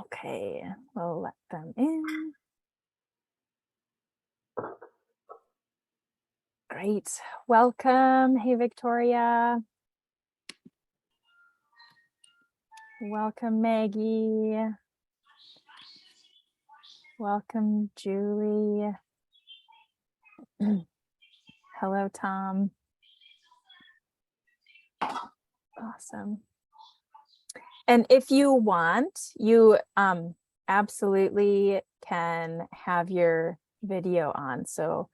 Okay, we'll let them in. Great. Welcome. Hey, Victoria. Welcome, Maggie. Welcome, Julie. Hello, Tom. Awesome. And if you want, you absolutely can have your video on. So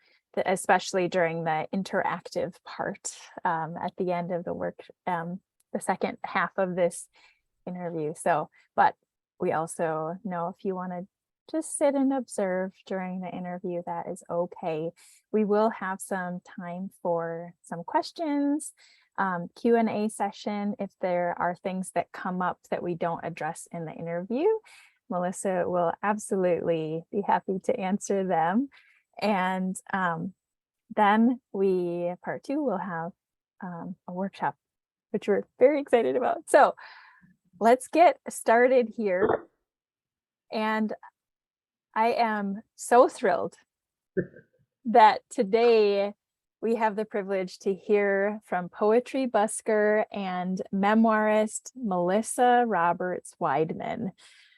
especially during the interactive part at the end of the work, the second half of this interview. So, but we also know if you want to just sit and observe during the interview, that is okay. We will have some time for some questions, Q&A session. If there are things that come up that we don't address in the interview, Melissa will absolutely be happy to answer them. And then part two, will have a workshop, which we're very excited about. So let's get started here. And I am so thrilled that today we have the privilege to hear from poetry busker and memoirist Melissa Roberts Weidman.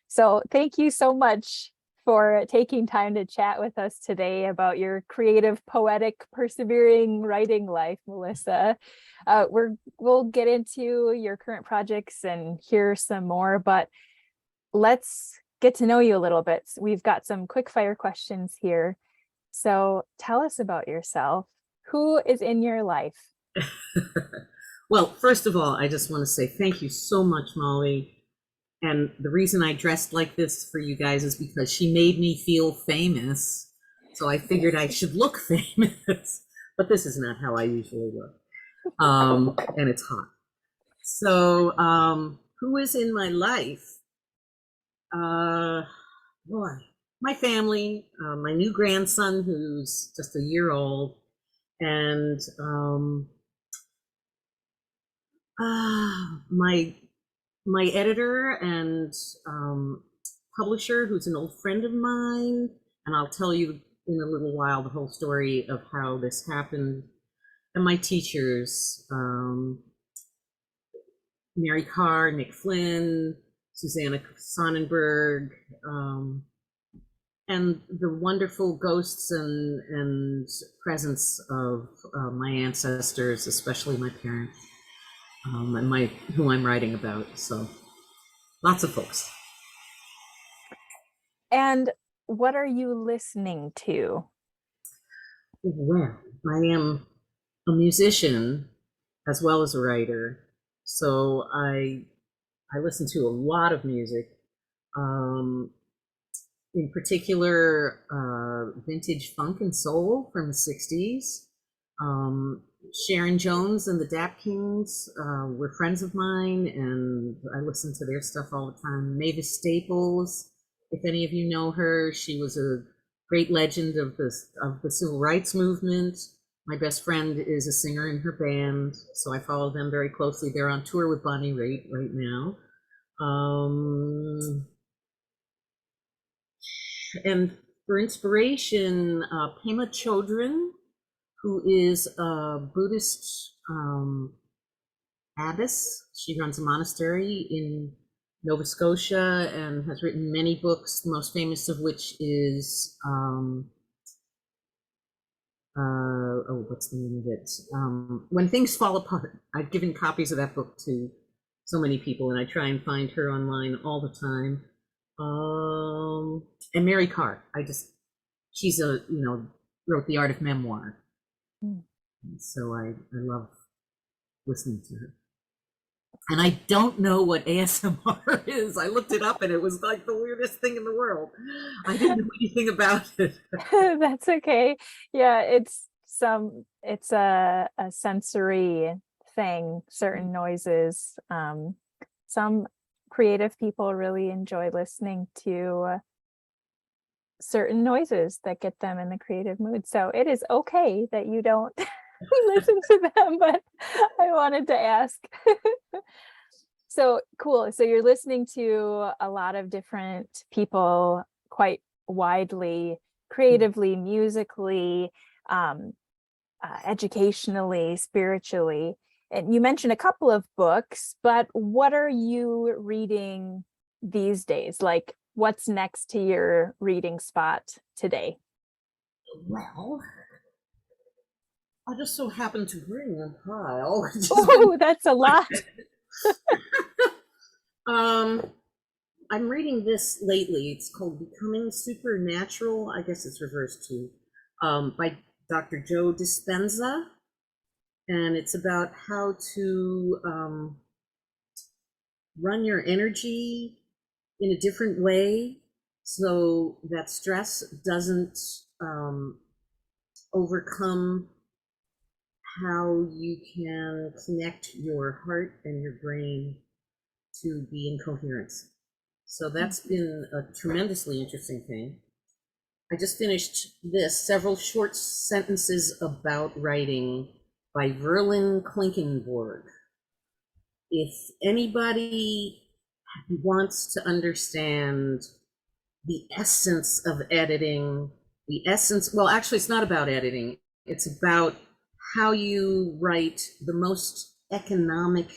So thank you so much for taking time to chat with us today about your creative, poetic, persevering writing life, Melissa. We'll get into your current projects and hear some more, but let's get to know you a little bit. We've got some quick fire questions here. So tell us about yourself. Who is in your life? Well, first of all, I just want to say thank you so much, Molly. And the reason I dressed like this for you guys is because she made me feel famous. So I figured I should look famous, but this is not how I usually look. And it's hot. So who is in my life? Boy, my family, my new grandson who's just a year old, and my editor and publisher, who's an old friend of mine, and I'll tell you in a little while the whole story of how this happened, and my teachers, Mary Carr, Nick Flynn, Susanna Sonnenberg, and the wonderful ghosts and presence of my ancestors, especially my parents. And who I'm writing about. So lots of folks. And what are you listening to? Well, I am a musician as well as a writer. So I listen to a lot of music. In particular, vintage funk and soul from the 60s. Sharon Jones and the Dap Kings were friends of mine, and I listen to their stuff all the time. Mavis Staples, if any of you know her, she was a great legend of the civil rights movement. My best friend is a singer in her band, so I follow them very closely. They're on tour with Bonnie Raitt right now. And for inspiration, Pema Chodron, who is a Buddhist abbess. She runs a monastery in Nova Scotia and has written many books, the most famous of which is, what's the name of it? When Things Fall Apart. I've given copies of that book to so many people, and I try and find her online all the time. And Mary Carr, she's wrote The Art of Memoir. So I love listening to her. And I don't know what ASMR is. I looked it up and it was like the weirdest thing in the world. I didn't know anything about it. That's okay. Yeah, it's a sensory thing, certain noises. Some creative people really enjoy listening to certain noises that get them in the creative mood. So it is okay that you don't listen to them, but I wanted to ask. So cool. So you're listening to a lot of different people quite widely, creatively, musically, um, educationally, spiritually. And you mentioned a couple of books, but what are you reading these days? Like, what's next to your reading spot today? Well, I just so happen to bring a pile, which has been Oh, that's a lot. um I'm reading this lately. It's called Becoming Supernatural. I guess it's reversed to by Dr. Joe Dispenza, and it's about how to run your energy in a different way so that stress doesn't overcome how you can connect your heart and your brain to be in coherence. So that's been a tremendously interesting thing. I just finished this, Several Short Sentences About Writing by Verlin Klinkenborg. If anybody wants to understand the essence of editing, the essence, well, actually, it's not about editing, it's about how you write the most economic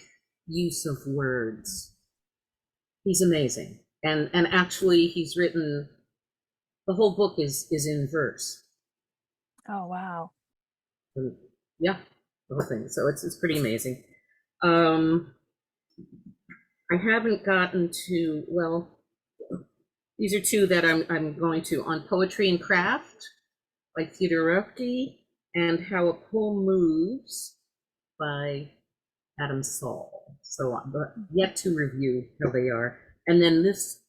use of words. He's amazing. And actually, he's written, the whole book is in verse. Oh, wow. And yeah, the whole thing. So it's pretty amazing. Um, I haven't gotten to, well, these are two that I'm going to, on Poetry and Craft by Theodorovsky and How a Poem Moves by Adam Saul. So yet to review how they are. And then this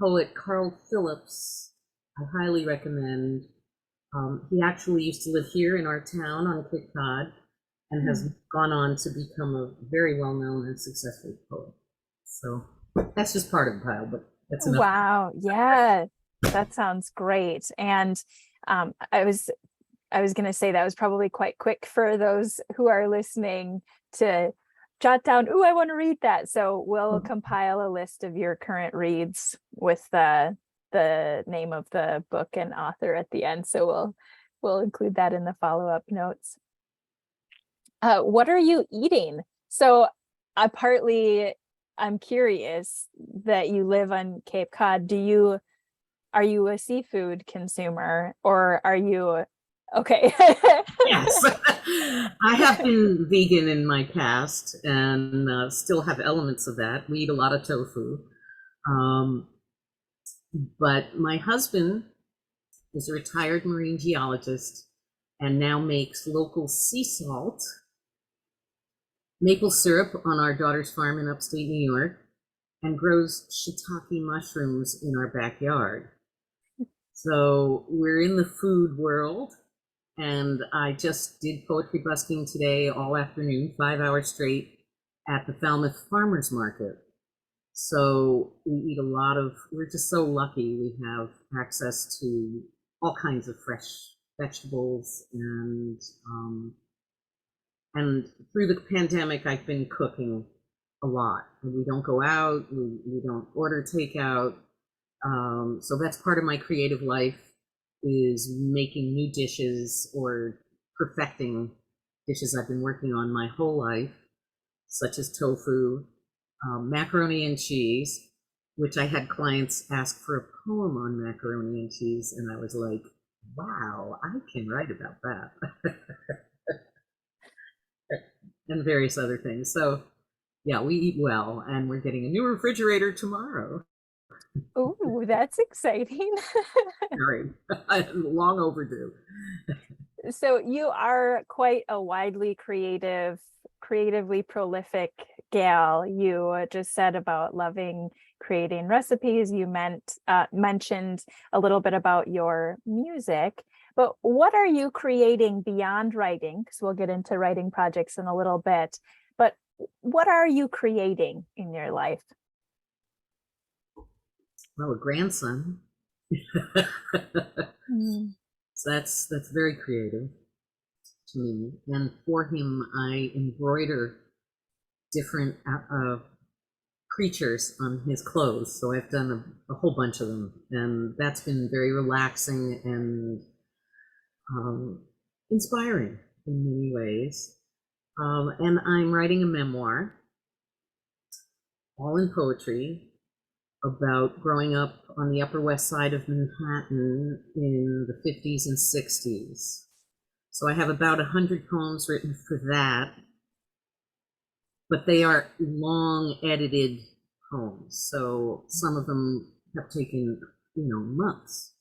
poet, Carl Phillips, I highly recommend. He actually used to live here in our town on Cape Cod and has gone on to become a very well-known and successful poet. So that's just part of the pile, but that's enough. Wow. Yeah, that sounds great. And I was going to say that was probably quite quick for those who are listening to jot down, "Ooh, I want to read that." So we'll compile a list of your current reads with the name of the book and author at the end. So we'll include that in the follow-up notes. What are you eating? So I'm curious that you live on Cape Cod. Are you a seafood consumer, or are you okay? Yes, I have been vegan in my past and still have elements of that. We eat a lot of tofu. Um, but my husband is a retired marine geologist and now makes local sea salt, maple syrup on our daughter's farm in upstate New York, and grows shiitake mushrooms in our backyard. So we're in the food world, and I just did poetry busking today all afternoon, 5 hours straight at the Falmouth Farmers Market. So we eat a lot of, we're just so lucky we have access to all kinds of fresh vegetables and through the pandemic, I've been cooking a lot. We don't go out, we don't order takeout. So that's part of my creative life, is making new dishes or perfecting dishes I've been working on my whole life, such as tofu, macaroni and cheese, which I had clients ask for a poem on macaroni and cheese, and I was like, wow, I can write about that. And various other things. So yeah, we eat well, and we're getting a new refrigerator tomorrow. Ooh, that's exciting. Very long overdue. So you are quite a widely creatively prolific gal. You just said about loving creating recipes. You mentioned a little bit about your music, but what are you creating beyond writing? Because we'll get into writing projects in a little bit, but what are you creating in your life? Well, a grandson. Mm. So that's very creative to me. And for him, I embroider different creatures on his clothes. So I've done a whole bunch of them, and that's been very relaxing and inspiring in many ways. And I'm writing a memoir, all in poetry, about growing up on the Upper West Side of Manhattan in the 50s and 60s. So I have about 100 poems written for that, but they are long edited poems. So some of them have taken, months.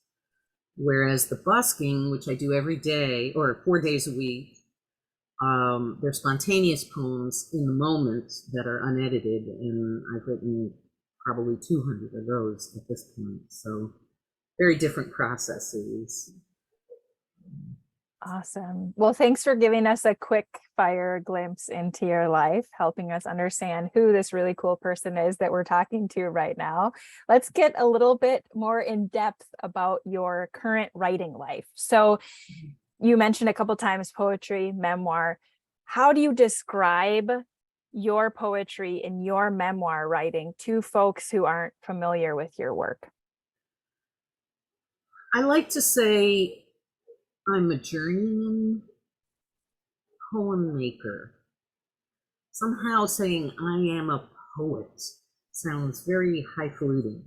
Whereas the busking, which I do every day or 4 days a week, they're spontaneous poems in the moment that are unedited, and I've written probably 200 of those at this point. So very different processes. Awesome. Well, thanks for giving us a quick fire glimpse into your life, helping us understand who this really cool person is that we're talking to right now. Let's get a little bit more in depth about your current writing life. So you mentioned a couple times poetry, memoir. How do you describe your poetry and your memoir writing to folks who aren't familiar with your work? I like to say I'm a journeyman poem maker. Somehow saying I am a poet sounds very highfalutin.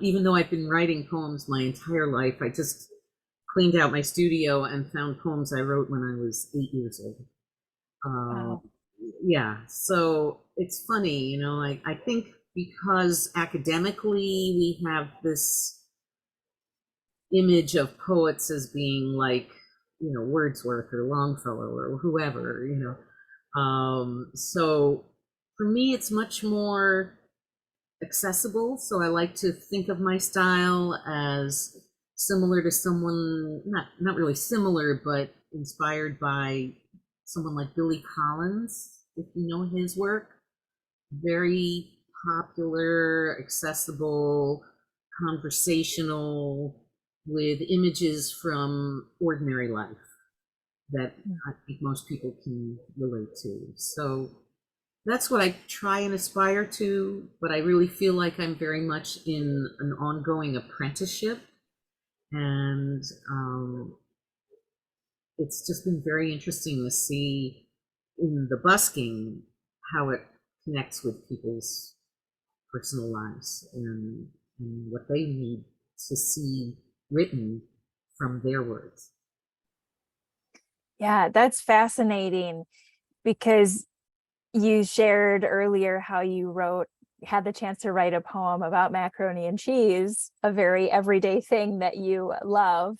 Even though I've been writing poems my entire life, I just cleaned out my studio and found poems I wrote when I was 8 years old. Wow. Yeah, so it's funny, I think because academically we have this image of poets as being like, Wordsworth or Longfellow or whoever, so for me, it's much more accessible. So I like to think of my style as similar to someone, not really similar, but inspired by someone like Billy Collins, if you know his work. Very popular, accessible, conversational, with images from ordinary life that I think most people can relate to. So that's what I try and aspire to, but I really feel like I'm very much in an ongoing apprenticeship. And it's just been very interesting to see in the busking how it connects with people's personal lives and what they need to see written from their words. Yeah, that's fascinating because you shared earlier how you had the chance to write a poem about macaroni and cheese, a very everyday thing that you love,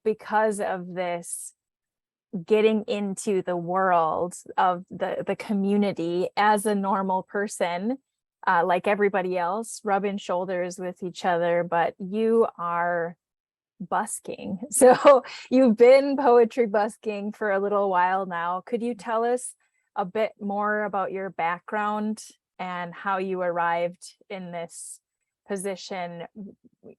because of this getting into the world of the community as a normal person, like everybody else, rubbing shoulders with each other, but you are busking. So you've been poetry busking for a little while now. Could you tell us a bit more about your background and how you arrived in this position?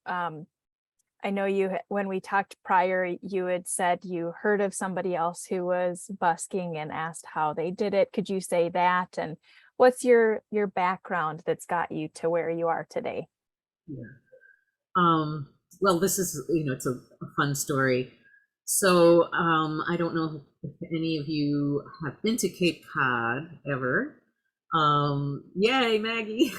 I know when we talked prior, you had said you heard of somebody else who was busking and asked how they did it. Could you say that? And what's your background that's got you to where you are today? Yeah. Well, this is, it's a fun story. So I don't know if any of you have been to Cape Cod ever. Yay, Maggie.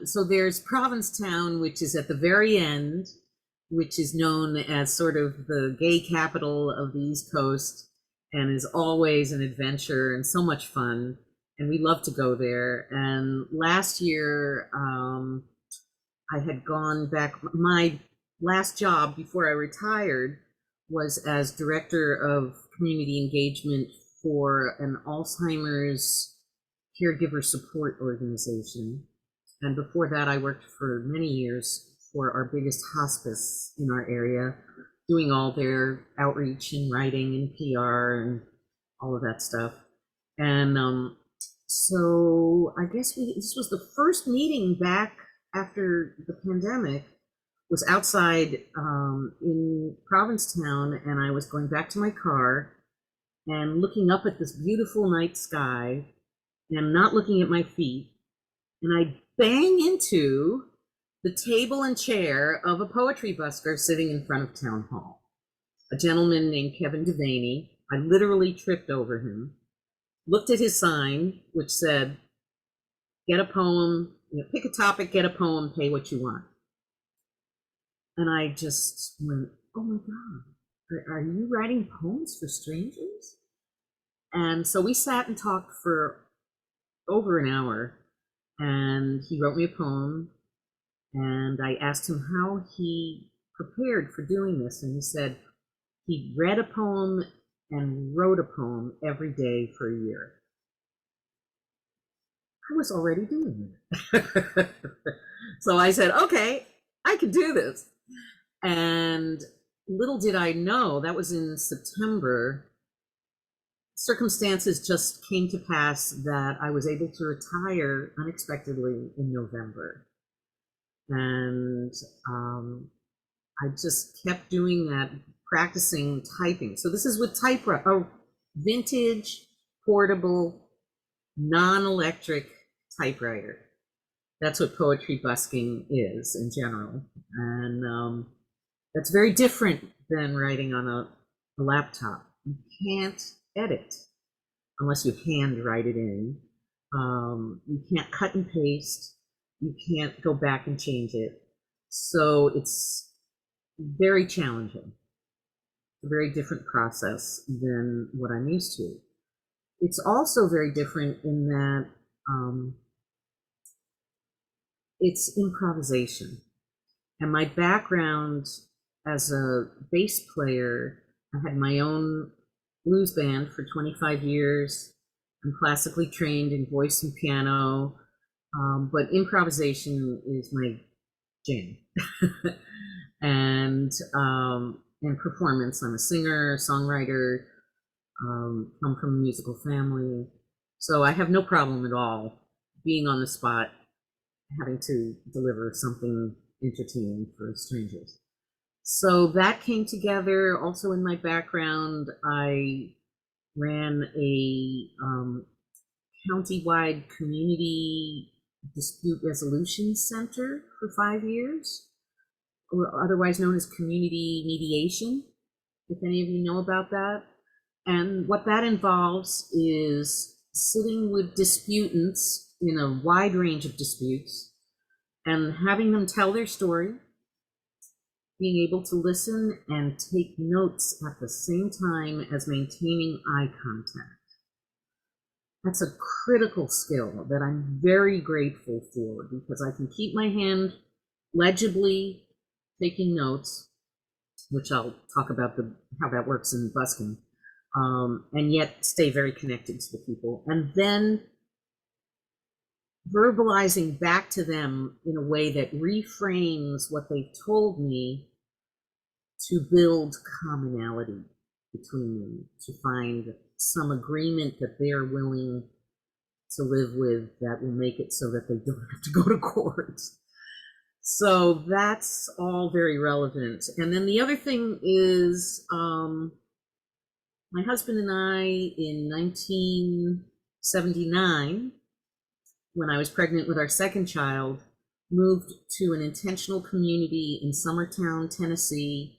So there's Provincetown, which is at the very end, which is known as sort of the gay capital of the East Coast and is always an adventure and so much fun. And we love to go there. And last year, I had gone back. My last job before I retired was as director of community engagement for an Alzheimer's caregiver support organization. And before that, I worked for many years for our biggest hospice in our area, doing all their outreach and writing and PR and all of that stuff. And so I guess this was the first meeting back after the pandemic, was outside in Provincetown, and I was going back to my car and looking up at this beautiful night sky am not looking at my feet, and I bang into the table and chair of a poetry busker sitting in front of town hall. A gentleman named Kevin Devaney. I literally tripped over him, looked at his sign, which said, get a poem, pick a topic, get a poem, pay what you want. And I just went, oh my God, are you writing poems for strangers? And so we sat and talked for over an hour, and he wrote me a poem, and I asked him how he prepared for doing this, and he said he read a poem and wrote a poem every day for a year. I was already doing it. So I said, okay, I can do this. And little did I know, that was in September, circumstances just came to pass that I was able to retire unexpectedly in November. And I just kept doing that, practicing typing. So this is with typewriter, a vintage, portable, non-electric typewriter. That's what poetry busking is in general. And that's very different than writing on a laptop. You can't edit unless you hand write it in. You can't cut and paste. You can't go back and change it. So it's very challenging. A very different process than what I'm used to. It's also very different in that it's improvisation. And my background as a bass player, I had my own blues band for 25 years. I'm classically trained in voice and piano, but improvisation is my jam. and performance. I'm a singer, songwriter, come from a musical family. So I have no problem at all being on the spot, having to deliver something entertaining for strangers. So that came together. Also in my background, I ran a county-wide community dispute resolution center for 5 years, or otherwise known as community mediation, if any of you know about that. And what that involves is sitting with disputants in a wide range of disputes and having them tell their story, being able to listen and take notes at the same time as maintaining eye contact. That's a critical skill that I'm very grateful for, because I can keep my hand legibly taking notes, which I'll talk about how that works in busking, and yet stay very connected to the people. And then verbalizing back to them in a way that reframes what they've told me to build commonality between them, to find some agreement that they're willing to live with that will make it so that they don't have to go to court. So that's all very relevant. And then the other thing is, my husband and I, in 1979, when I was pregnant with our second child, moved to an intentional community in Summertown, Tennessee,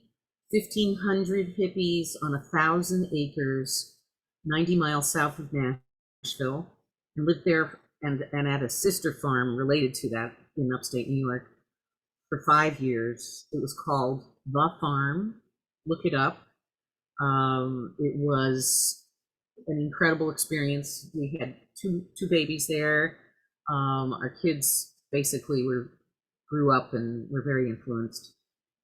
1,500 hippies on 1,000 acres, 90 miles south of Nashville, and lived there and at a sister farm related to that in upstate New York for 5 years. It was called The Farm. Look it up. It was an incredible experience. We had two babies there. Our kids basically grew up and were very influenced.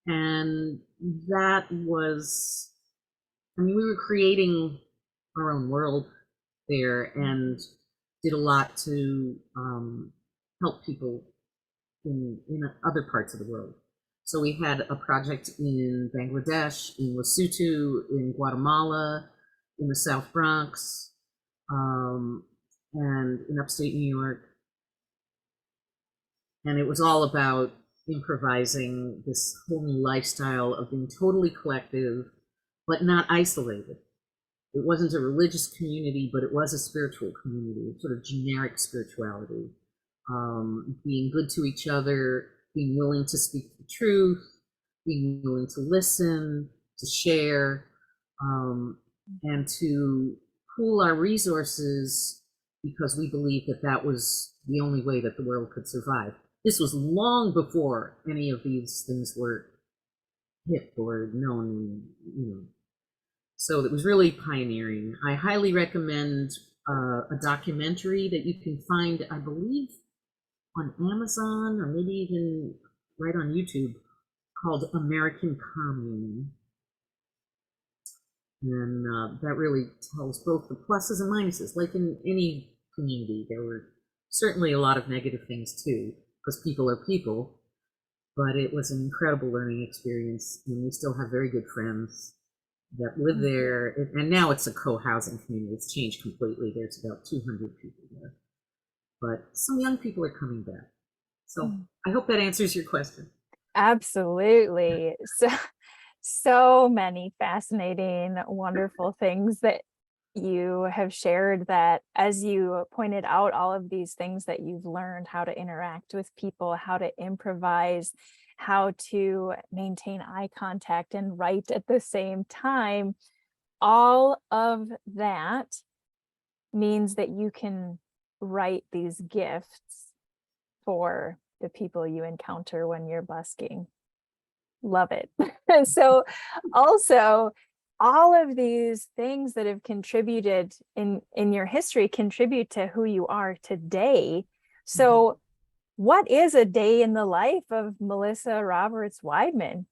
And that was, we were creating our own world there and did a lot to help people in other parts of the world. So we had a project in Bangladesh, in Lesotho, in Guatemala, in the South Bronx, and in upstate New York. And it was all about improvising this whole new lifestyle of being totally collective, but not isolated. It wasn't a religious community, but it was a spiritual community, sort of generic spirituality. Being good to each other, being willing to speak the truth, being willing to listen, to share, and to pool our resources because we believed that that was the only way that the world could survive. This was long before any of these things were hip or known, So it was really pioneering. I highly recommend a documentary that you can find, I believe, on Amazon or maybe even right on YouTube, called American Commune. And that really tells both the pluses and minuses. Like in any community, there were certainly a lot of negative things too, because people are people. But it was an incredible learning experience, and we still have very good friends that live there. And now it's a co-housing community. It's changed completely. There's about 200 people there. But some young people are coming back. So I hope that answers your question. Absolutely. So many fascinating, wonderful things that you have shared, that as you pointed out, all of these things that you've learned, how to interact with people, how to improvise, how to maintain eye contact and write at the same time, all of that means that you can write these gifts for the people you encounter when you're busking. Love it. So also, all of these things that have contributed in your history contribute to who you are today. So what is a day in the life of Melissa Roberts Weidman?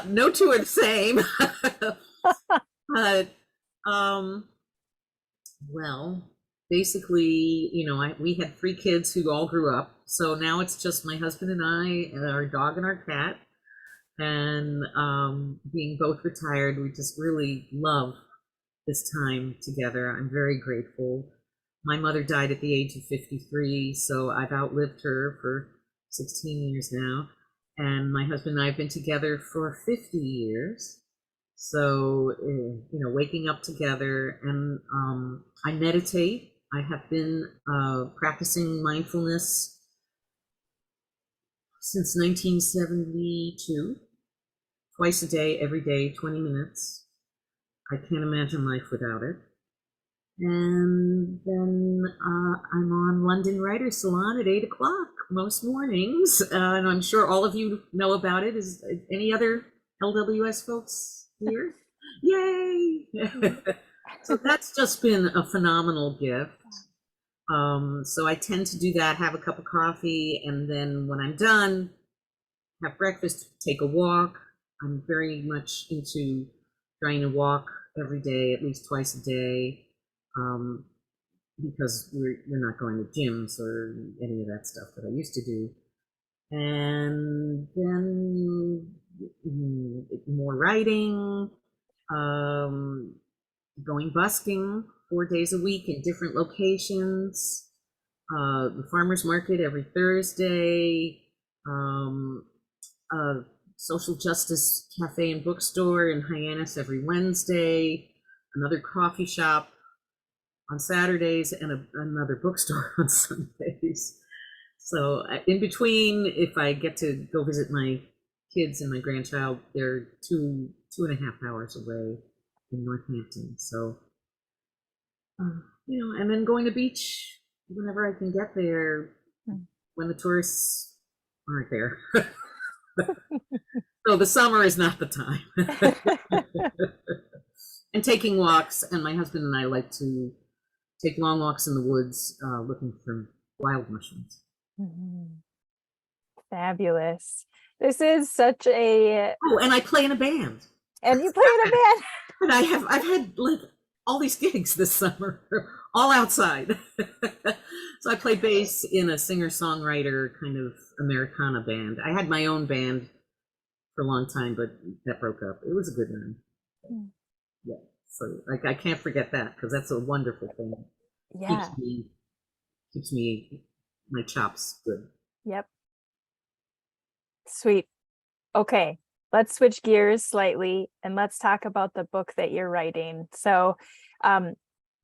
No two are the same. But well, basically, we had 3 kids who all grew up. So now it's just my husband and I, and our dog and our cat. And being both retired, we just really love this time together. I'm very grateful. My mother died at the age of 53, so I've outlived her for 16 years now. And my husband and I have been together for 50 years. So, waking up together, and I meditate. I have been practicing mindfulness since 1972, twice a day, every day, 20 minutes. I can't imagine life without it. And then I'm on London Writer's Salon at 8 o'clock most mornings. And I'm sure all of you know about it. Is any other LWS folks here? Yay! So that's just been a phenomenal gift. So I tend to do that, have a cup of coffee, and then when I'm done, have breakfast, take a walk. I'm very much into trying to walk every day, at least twice a day, because we're not going to gyms or any of that stuff that I used to do. And then more writing, going busking 4 days a week in different locations, the farmers market every Thursday, a social justice cafe and bookstore in Hyannis every Wednesday, another coffee shop on Saturdays, and another bookstore on Sundays. So in between, if I get to go visit my kids and my grandchild, they're 2.5 hours away in Northampton. So, and then going to beach whenever I can get there when the tourists aren't there. So the summer is not the time. And taking walks, and my husband and I like to take long walks in the woods looking for wild mushrooms. Fabulous. This is such a... Oh, and I play in a band. And you play in a band. And I've had like all these gigs this summer, all outside. So I play bass in a singer-songwriter kind of Americana band. I had my own band for a long time, but that broke up. It was a good run. Yeah. So like I can't forget that, because that's a wonderful thing. Yeah. Keeps me my chops good. Yep. Sweet. Okay. let's switch gears slightly and let's talk about the book that you're writing. So,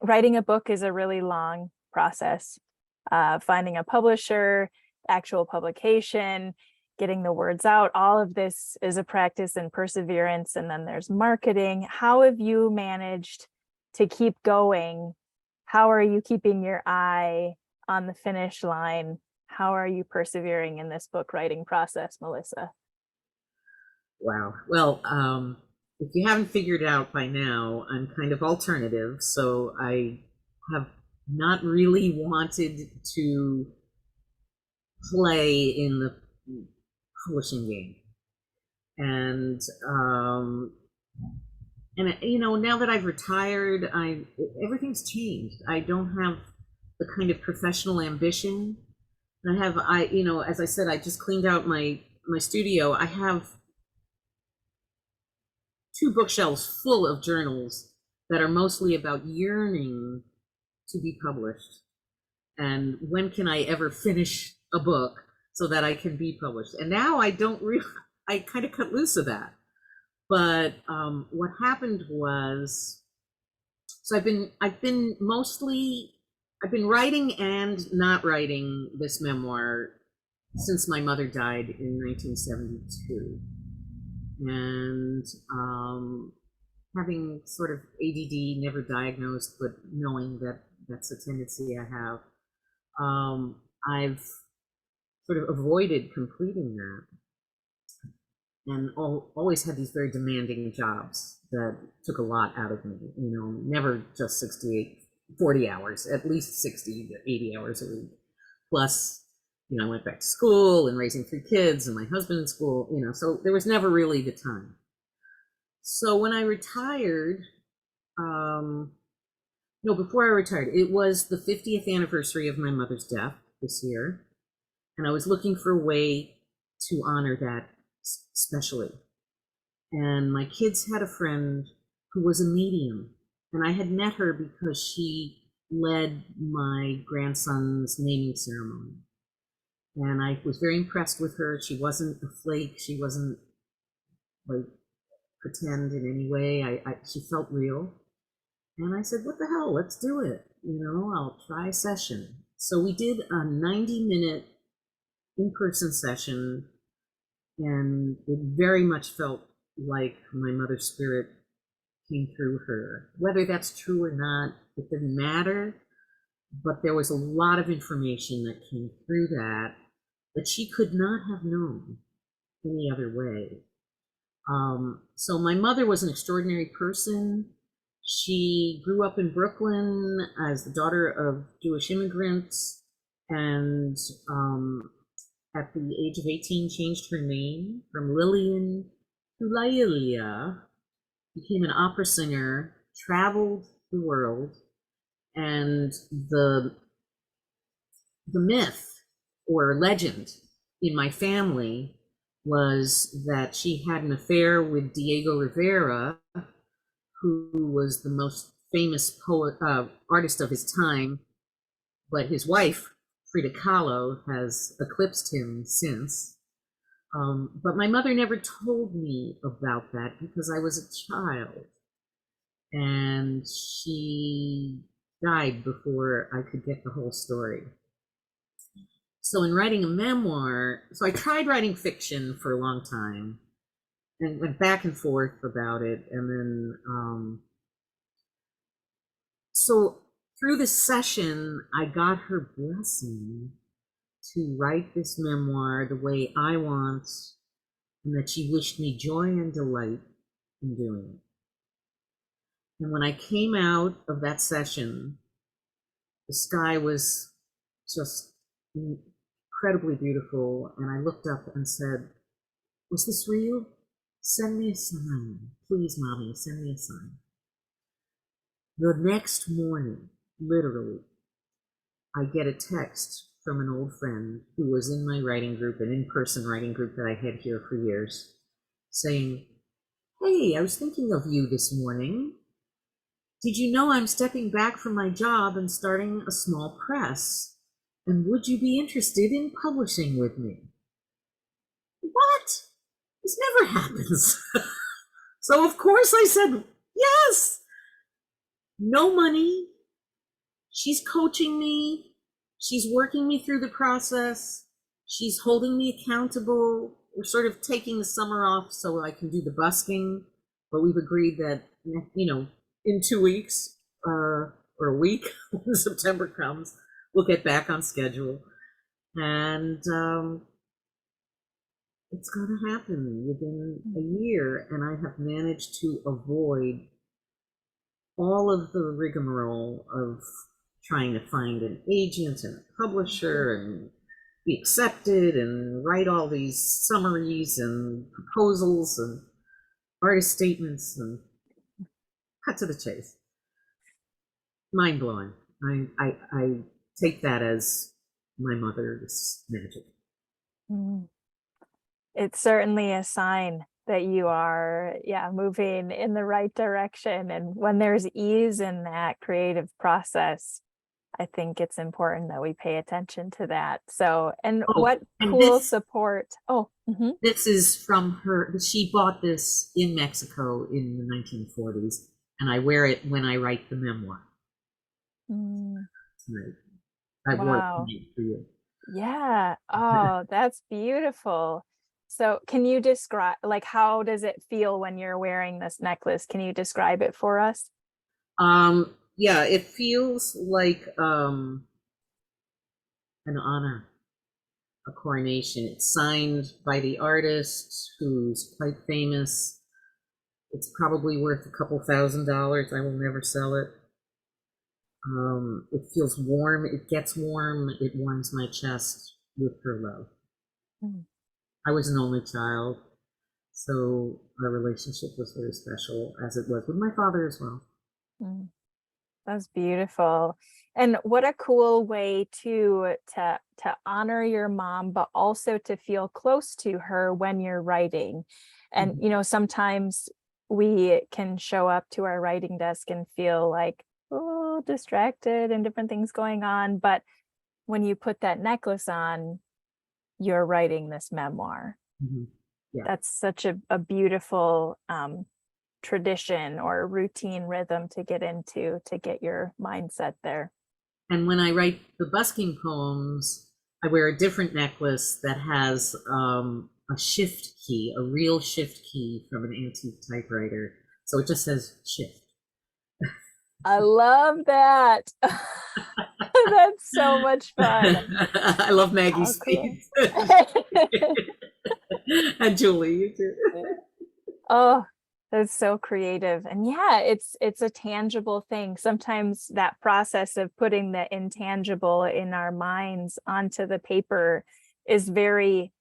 writing a book is a really long process. Finding a publisher, actual publication, getting the words out, all of this is a practice in perseverance. And then there's marketing. How have you managed to keep going? How are you keeping your eye on the finish line? How are you persevering in this book writing process, Melissa? Wow. Well, if you haven't figured it out by now, I'm kind of alternative. So I have not really wanted to play in the publishing game. And you know, now that I've retired, everything's changed. I don't have the kind of professional ambition. You know, as I said, I just cleaned out my studio. I have 2 bookshelves full of journals that are mostly about yearning to be published. And when can I ever finish a book so that I can be published? And now I don't really, I kind of cut loose of that. But what happened was, so I've been writing and not writing this memoir since my mother died in 1972. And having sort of ADD, never diagnosed, but knowing that that's a tendency I have, I've sort of avoided completing that, and always had these very demanding jobs that took a lot out of me. You know, never just 40 hours, at least 60 to 80 hours a week. Plus, you know, I went back to school and raising 3 kids and my husband in school, you know, so there was never really the time. So when I retired, no, before I retired, it was the 50th anniversary of my mother's death this year. And I was looking for a way to honor that specially. And my kids had a friend who was a medium. And I had met her because she led my grandson's naming ceremony. And I was very impressed with her. She wasn't a flake. She wasn't like pretend in any way. She felt real. And I said, what the hell, let's do it. You know, I'll try a session. So we did a 90-minute in-person session, and it very much felt like my mother's spirit came through her. Whether that's true or not, it didn't matter, but there was a lot of information that came through that she could not have known any other way. So my mother was an extraordinary person. She grew up in Brooklyn as the daughter of Jewish immigrants, and at the age of 18 changed her name from Lillian to Lailia, became an opera singer, traveled the world, and the myth or legend in my family was that she had an affair with Diego Rivera, who was the most famous artist of his time, but his wife, Frida Kahlo, has eclipsed him since. But my mother never told me about that because I was a child, and she died before I could get the whole story. So in writing a memoir, so I tried writing fiction for a long time and went back and forth about it. And then, so through this session, I got her blessing to write this memoir the way I want, and that she wished me joy and delight in doing it. And when I came out of that session, the sky was just incredibly beautiful, and I looked up and said, was this real? Send me a sign. Please, Mommy, send me a sign. The next morning, literally, I get a text from an old friend who was in my writing group, an in-person writing group that I had here for years, saying, hey, I was thinking of you this morning. Did you know I'm stepping back from my job and starting a small press? And would you be interested in publishing with me? What? This never happens. So of course I said, yes. No money. She's coaching me. She's working me through the process. She's holding me accountable. We're sort of taking the summer off so I can do the busking. But we've agreed that, in 2 weeks or a week, when September comes, we'll get back on schedule. And it's going to happen within a year. And I have managed to avoid all of the rigmarole of trying to find an agent and a publisher and be accepted and write all these summaries and proposals and artist statements and cut to the chase. Mind blowing. I take that as my mother's magic. It's certainly a sign that you are, moving in the right direction. And when there's ease in that creative process, I think it's important that we pay attention to that. So, and what cool support. This is from her. She bought this in Mexico in the 1940s, and I wear it when I write the memoir. Right. I wore it for you. Yeah. Oh, that's beautiful. So can you describe, like, how does it feel when you're wearing this necklace? Can you describe it for us? Yeah, it feels like an honor, a coronation. It's signed by the artist who's quite famous. It's probably worth a couple $1,000s. I will never sell it. It feels warm. It gets warm. It warms my chest with her love. I was an only child, so our relationship was very special, as it was with my father as well. That's beautiful. And what a cool way to honor your mom, but also to feel close to her when you're writing. And sometimes we can show up to our writing desk and feel like, oh, distracted and different things going on. But when you put that necklace on, you're writing this memoir. Yeah. That's such a beautiful tradition or routine rhythm to get into, to get your mindset there. And when I write the busking poems, I wear a different necklace that has a shift key, a real shift key from an antique typewriter. So it just says shift. I love that. That's so much fun. I love Maggie's face. And Julie, you too. Oh, that's so creative. And yeah, it's a tangible thing. Sometimes that process of putting the intangible in our minds onto the paper is it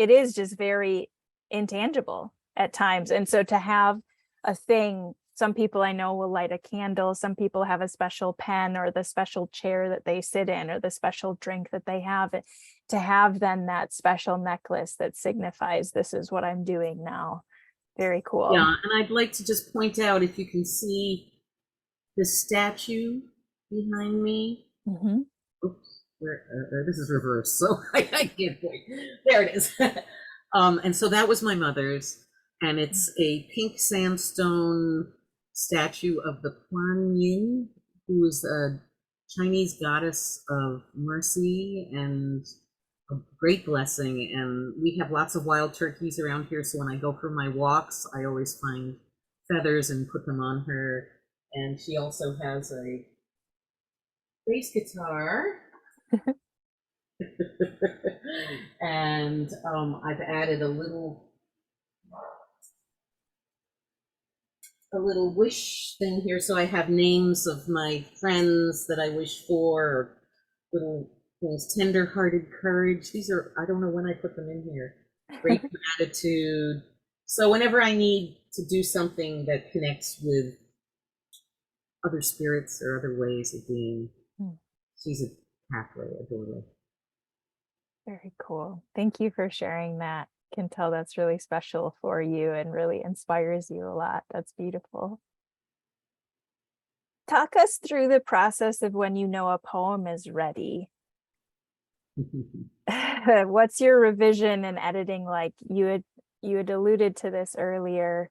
is just very intangible at times. And so to have a thing, some people I know will light a candle, some people have a special pen or the special chair that they sit in or the special drink that they have, to have then that special necklace that signifies this is what I'm doing now. Very cool. Yeah, and I'd like to just point out, if you can see the statue behind me. Oops, this is reversed, so I can't point. There it is. And so that was my mother's, and it's a pink sandstone statue of the Kuan Yin, who is a Chinese goddess of mercy and a great blessing. And we have lots of wild turkeys around here, so when I go for my walks, I always find feathers and put them on her. And she also has a bass guitar. And I've added a little wish thing here, so I have names of my friends that I wish for, or little things. Tender-hearted courage. These are, I don't know when I put them in here. Great gratitude. So whenever I need to do something that connects with other spirits or other ways of being, she's a pathway, a doorway. Very cool. Thank you for sharing that. Can tell that's really special for you and really inspires you a lot. That's beautiful. Talk us through the process of when you know a poem is ready. What's your revision and editing like? You had you had alluded to this earlier.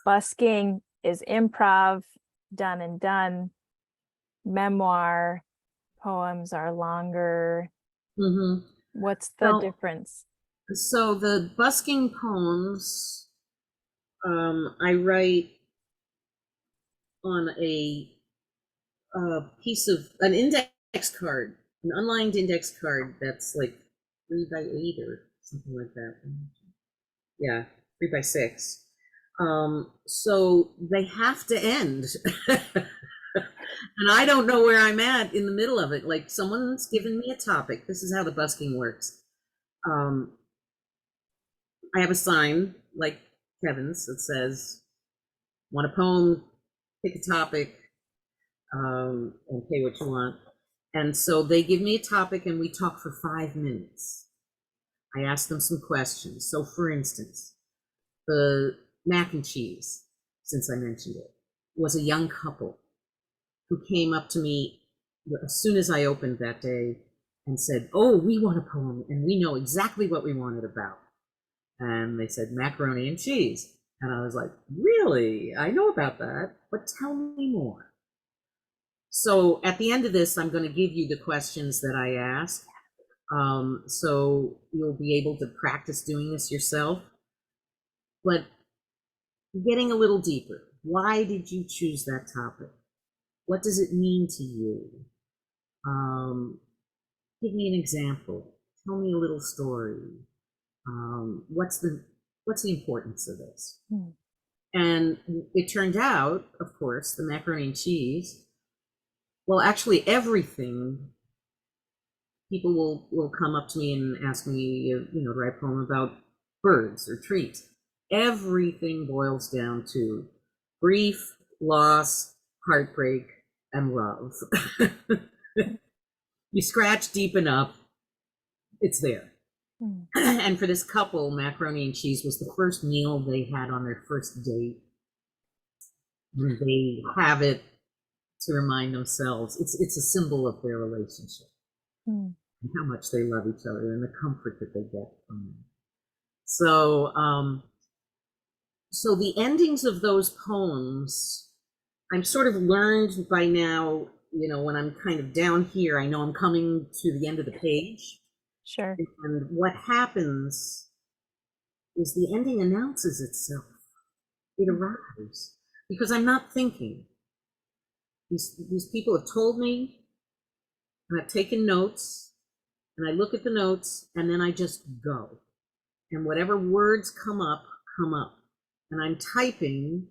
Busking is improv, done and done. Memoir poems are longer. Mm-hmm. What's the Well, difference? so the busking poems, I write on a piece of an index card, an unlined index card that's like 3 by 8 or something like that. Yeah, 3 by 6. So they have to end. And I don't know where I'm at in the middle of it. Like someone's given me a topic. This is how the busking works. Um, I have a sign like Kevin's that says, want a poem, pick a topic, and pay what you want. And so they give me a topic and we talk for 5 minutes. I ask them some questions. So for instance, the mac and cheese, since I mentioned it, was a young couple who came up to me as soon as I opened that day and said, oh, we want a poem and we know exactly what we want it about. And they said macaroni and cheese. And I was like, really? I know about that, but tell me more. So at the end of this, I'm going to give you the questions that I asked. So you'll be able to practice doing this yourself. But getting a little deeper, why did you choose that topic? What does it mean to you? Give me an example. Tell me a little story. What's the importance of this? And it turned out, of course, the macaroni and cheese. Well, actually, everything. People will come up to me and ask me, to write a poem about birds or trees. Everything boils down to grief, loss, heartbreak, and love. You scratch deep enough, it's there. And for this couple, macaroni and cheese was the first meal they had on their first date. And they have it to remind themselves. It's a symbol of their relationship. And how much they love each other and the comfort that they get from it. So, so the endings of those poems, I'm sort of learned by now, when I'm kind of down here, I know I'm coming to the end of the page. Sure. And what happens is the ending announces itself. It arrives because I'm not thinking. These people have told me, and I've taken notes, and I look at the notes, and then I just go. And whatever words come up, come up. And I'm typing,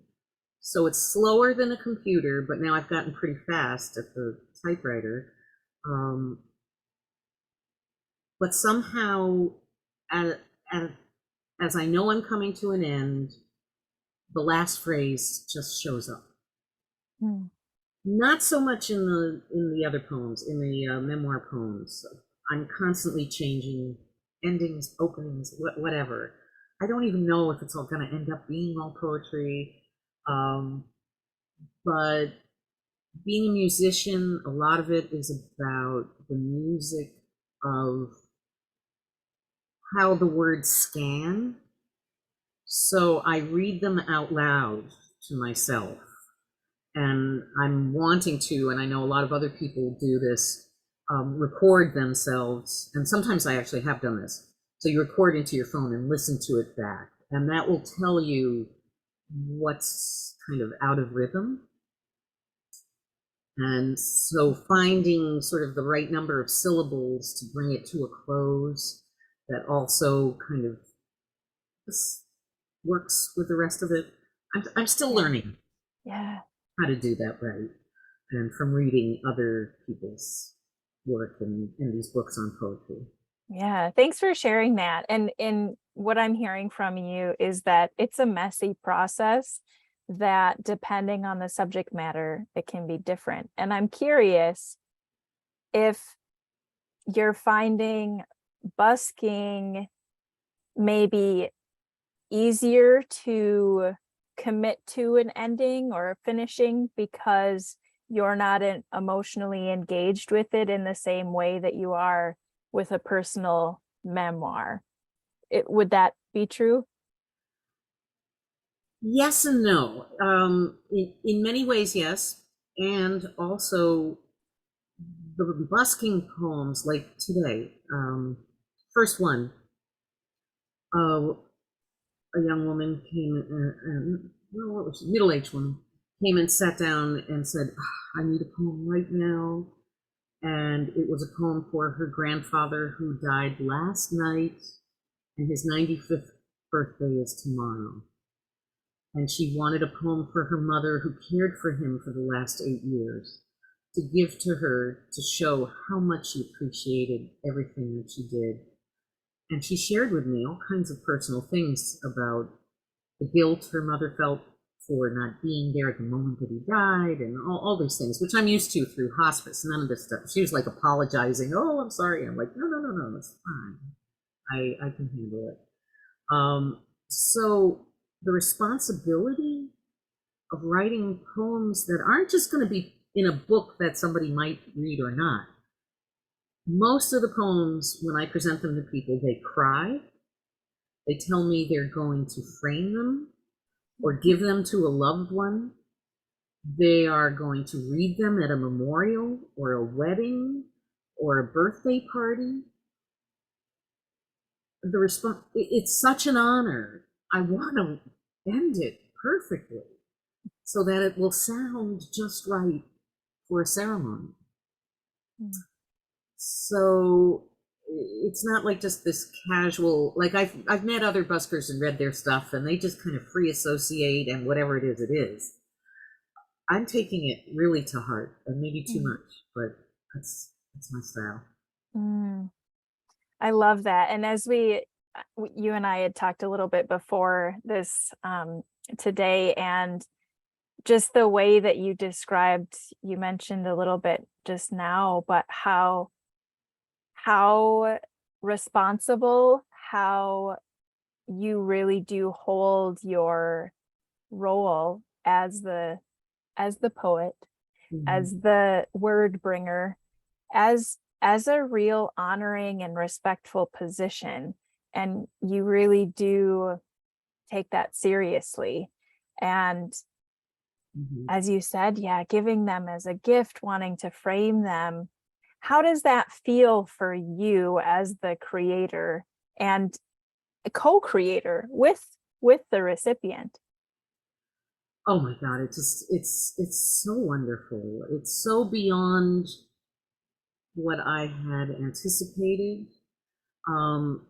so it's slower than a computer, but now I've gotten pretty fast at the typewriter. But somehow, as I know I'm coming to an end, the last phrase just shows up. Not so much in the other poems, in the memoir poems. I'm constantly changing endings, openings, whatever. I don't even know if it's all going to end up being all poetry. But being a musician, a lot of it is about the music of how the words scan. So I read them out loud to myself. And I'm wanting to, and I know a lot of other people do this, record themselves. And sometimes I actually have done this. So you record into your phone and listen to it back. And that will tell you what's kind of out of rhythm. And so finding sort of the right number of syllables to bring it to a close that also kind of works with the rest of it. I'm still learning how to do that right. And from reading other people's work and these books on poetry. Yeah, thanks for sharing that. And what I'm hearing from you is that it's a messy process that depending on the subject matter, it can be different. And I'm curious if you're finding busking maybe easier to commit to an ending or finishing because you're not emotionally engaged with it in the same way that you are with a personal memoir. Would that be true? Yes and no. In many ways, yes. And also the busking poems, like today. First one, uh, a young woman came, well, what was she? Middle-aged woman, came and sat down and said, "Ah, I need a poem right now." And it was a poem for her grandfather who died last night, and his 95th birthday is tomorrow. And she wanted a poem for her mother who cared for him for the last 8 years to give to her to show how much she appreciated everything that she did. And she shared with me all kinds of personal things about the guilt her mother felt for not being there at the moment that he died, and all these things, which I'm used to through hospice. None of this stuff. She was like apologizing. "Oh, I'm sorry." I'm like, "No, no, no, no, it's fine. I can handle it." So the responsibility of writing poems that aren't just going to be in a book that somebody might read or not. Most of the poems, when I present them to people, they cry. They tell me they're going to frame them or give them to a loved one. They are going to read them at a memorial or a wedding or a birthday party. It's such an honor. I want to end it perfectly so that it will sound just right for a ceremony. Mm. So it's not like just this casual, like I've met other buskers and read their stuff, and they just kind of free associate, and whatever it is. I'm taking it really to heart, and maybe too much, but that's my style. Mm. I love that. And as you and I had talked a little bit before this today, and just the way that you described, you mentioned a little bit just now, but how responsible, how you really do hold your role as the poet, Mhm. as the word bringer, as a real honoring and respectful position. And you really do take that seriously. And Mhm. as you said, yeah, giving them as a gift, wanting to frame them. How does that feel for you as the creator and a co-creator with the recipient? Oh my God, it's so wonderful. It's so beyond what I had anticipated. Um,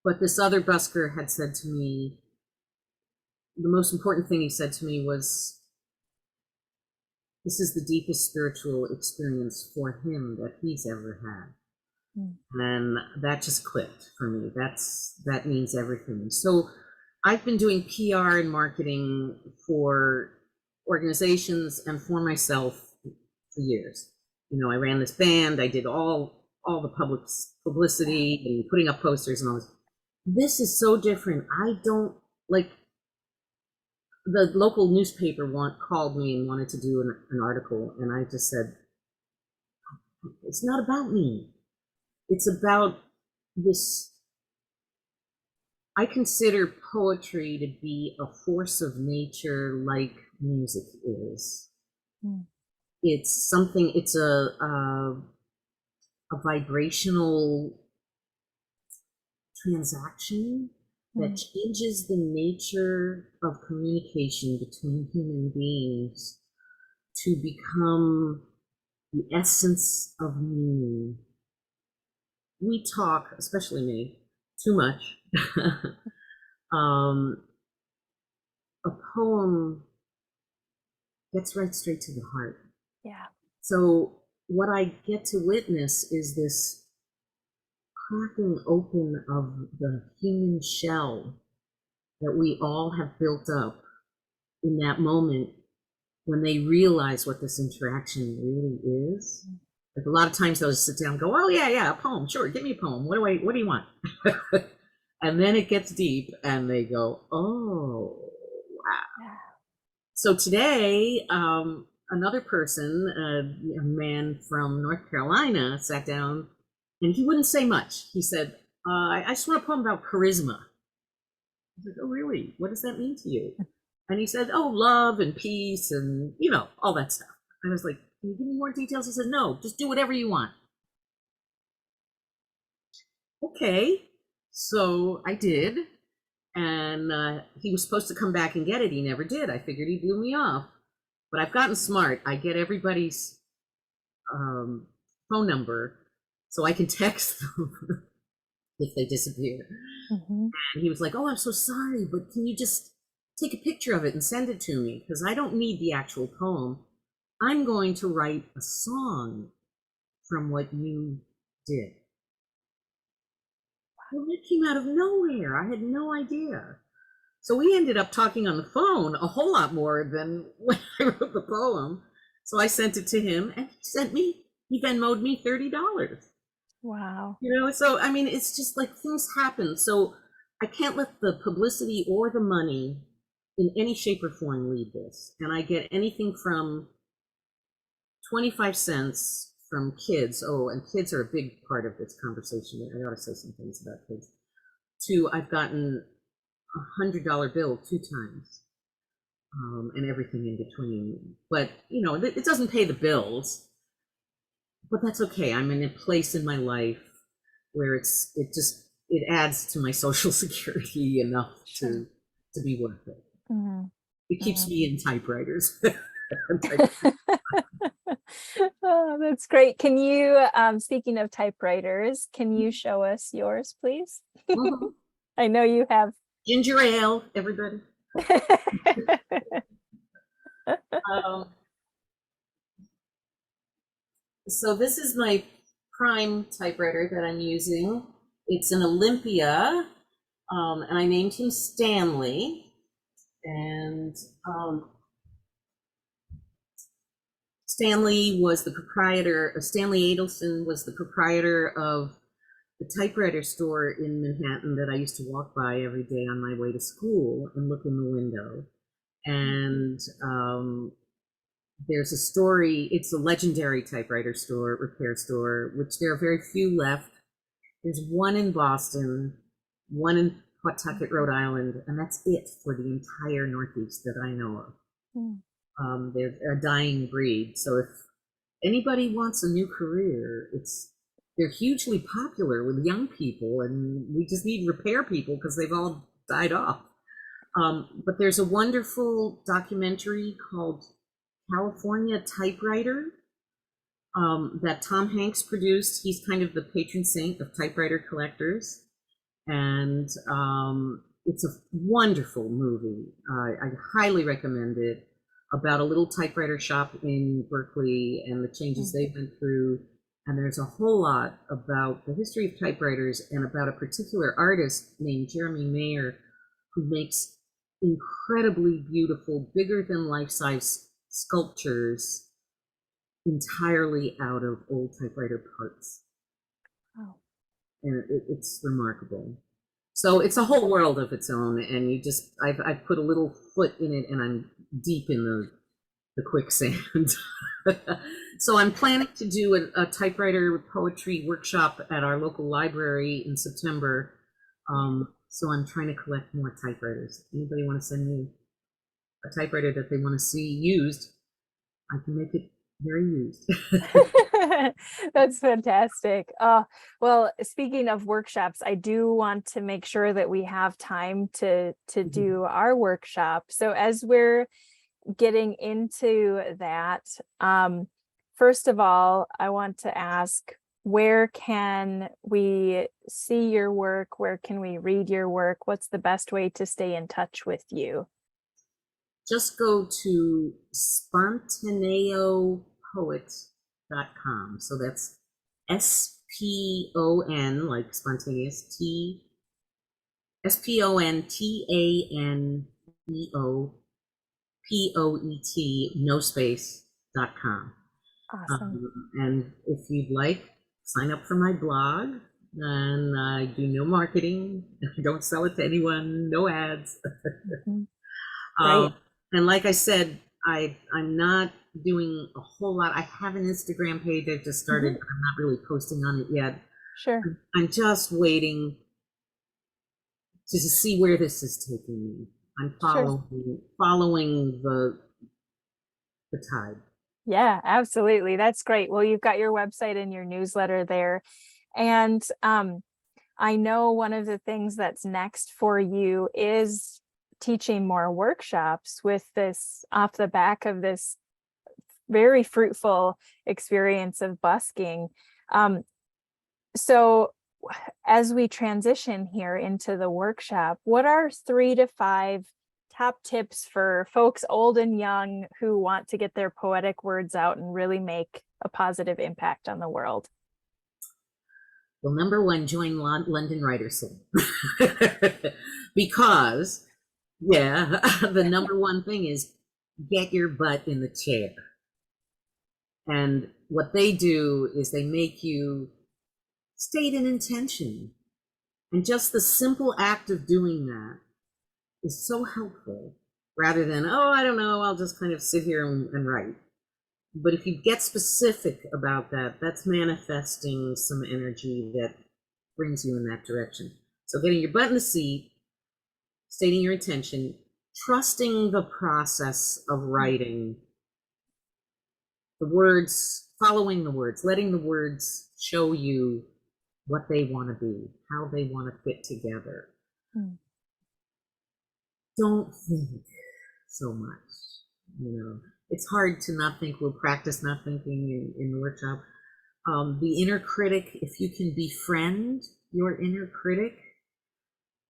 but this other busker had said to me, the most important thing he said to me was, this is the deepest spiritual experience for him that he's ever had. Mm. And that just clicked for me. That means everything. So I've been doing PR and marketing for organizations and for myself for years. I ran this band. I did all the public publicity and putting up posters and all this. This is so different. I don't like, the local newspaper called me and wanted to do an article, and I just said, it's not about me. It's about this. I consider poetry to be a force of nature like music is. Mm. It's something, it's a vibrational transaction that Mm. changes the nature of communication between human beings to become the essence of meaning. We talk, especially me, too much. um, a poem gets right straight to the heart. Yeah. So what I get to witness is this cracking open of the human shell that we all have built up in that moment when they realize what this interaction really is. Like a lot of times they'll just sit down and go, "Oh yeah, a poem, sure, give me a poem. What do you want?" And then it gets deep and they go, "Oh, wow." Yeah. So today, another person, a man from North Carolina, sat down and he wouldn't say much. He said, I just want a poem about charisma. I was like, "Oh, really? What does that mean to you?" And he said, oh, love and peace and, you know, all that stuff. I was like, can you give me more details? He said, no, just do whatever you want. Okay. So I did. And he was supposed to come back and get it. He never did. I figured he blew me off. But I've gotten smart. I get everybody's phone number so I can text them if they disappear. Mhm. And he was like, oh, I'm so sorry, but can you just take a picture of it and send it to me? Because I don't need the actual poem. I'm going to write a song from what you did. Well, it came out of nowhere. I had no idea. So we ended up talking on the phone a whole lot more than when I wrote the poem. So I sent it to him and he Venmo'd me $30. Wow. You know, so I mean, it's just like things happen. So I can't let the publicity or the money in any shape or form lead this. And I get anything from 25 cents from kids. Oh, and kids are a big part of this conversation. I ought to say some things about kids. To I've gotten $100 bill 2 times, and everything in between. But you know, it doesn't pay the bills. But that's okay. I'm in a place in my life where it adds to my social security enough Sure. to be worth it. Mhm. It keeps Mhm. me in typewriters. Oh, that's great. Can you, speaking of typewriters, can you show us yours, please? Mhm. I know you have. Ginger ale, everybody. Um, so this is my prime typewriter that I'm using. It's an Olympia, and I named him Stanley. And Stanley Adelson was the proprietor of the typewriter store in Manhattan that I used to walk by every day on my way to school and look in the window. And there's a story, it's a legendary typewriter store, repair store, which there are very few left. There's one in Boston, one in Pawtucket, Rhode Island, and that's it for the entire Northeast that I know of. Mm. They're a dying breed. So if anybody wants a new career, they're hugely popular with young people, and we just need repair people because they've all died off. But there's a wonderful documentary called California Typewriter that Tom Hanks produced. He's kind of the patron saint of typewriter collectors, and it's a wonderful movie. I highly recommend it, about a little typewriter shop in Berkeley and the changes they've been through. And there's a whole lot about the history of typewriters and about a particular artist named Jeremy Mayer who makes incredibly beautiful, bigger than life-size sculptures entirely out of old typewriter parts. Wow. And it's remarkable. So it's a whole world of its own, and I've put a little foot in it, and I'm deep in the quicksand. So I'm planning to do a typewriter poetry workshop at our local library in September. So I'm trying to collect more typewriters. Anybody want to send me a typewriter that they want to see used? I can make it very used. That's fantastic. Well, speaking of workshops, I do want to make sure that we have time to do our workshop. So as we're getting into that, first of all, I want to ask, where can we see your work? Where can we read your work? What's the best way to stay in touch with you? Just go to spontaneopoet.com. So that's SPON, like spontaneous, SPONTANEOPOET, no space.com. Awesome. And if you'd like, sign up for my blog. And I do no marketing. I don't sell it to anyone, no ads. Mhm. Great. And like I said, I'm not doing a whole lot. I have an Instagram page I just started, but I'm not really posting on it yet. Sure. I'm just waiting to see where this is taking me. I'm Sure. following the tide. Yeah, absolutely. That's great. Well, you've got your website and your newsletter there. And I know one of the things that's next for you is teaching more workshops with this off the back of this very fruitful experience of busking. So as we transition here into the workshop, what are 3 to 5 top tips for folks old and young who want to get their poetic words out and really make a positive impact on the world? Well, number one, join London Writers because, yeah, the number one thing is get your butt in the chair. And what they do is they make you state an intention. And just the simple act of doing that is so helpful rather than, oh, I don't know, I'll just kind of sit here and write. But if you get specific about that, that's manifesting some energy that brings you in that direction. So getting your butt in the seat, stating your intention, trusting the process of writing, the words, following the words, letting the words show you what they want to be, how they want to fit together. Don't think so much. It's hard to not think. We'll practice not thinking in the workshop. The inner critic, if you can befriend your inner critic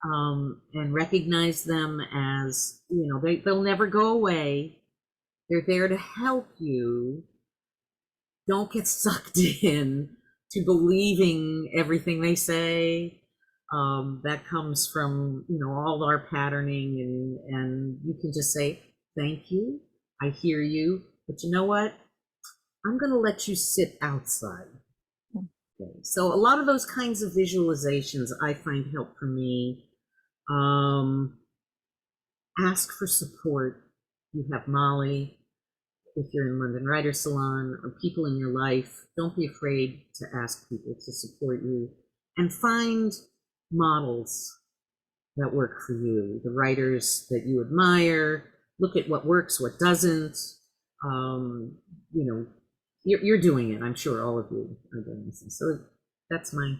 and recognize them as, they'll never go away. They're there to help you. Don't get sucked in to believing everything they say. That comes from, all our patterning, and you can just say, thank you, I hear you, but you know what? I'm going to let you sit outside. Okay. So a lot of those kinds of visualizations I find help for me. Ask for support. You have Molly. If you're in London Writer's Salon or people in your life, don't be afraid to ask people to support you and find models that work for you, the writers that you admire. Look at what works, what doesn't. You're doing it. I'm sure all of you are doing this. So that's my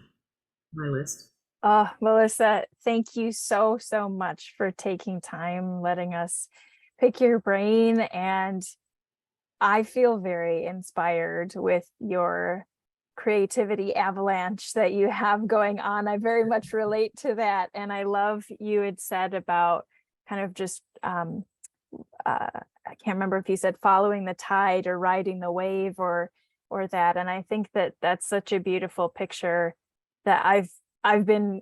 list. Oh, Melissa, thank you so, so much for taking time, letting us pick your brain. And I feel very inspired with your creativity avalanche that you have going on. I very much relate to that. And I love you had said about kind of just, I can't remember if you said following the tide or riding the wave or that. And I think that that's such a beautiful picture that I've been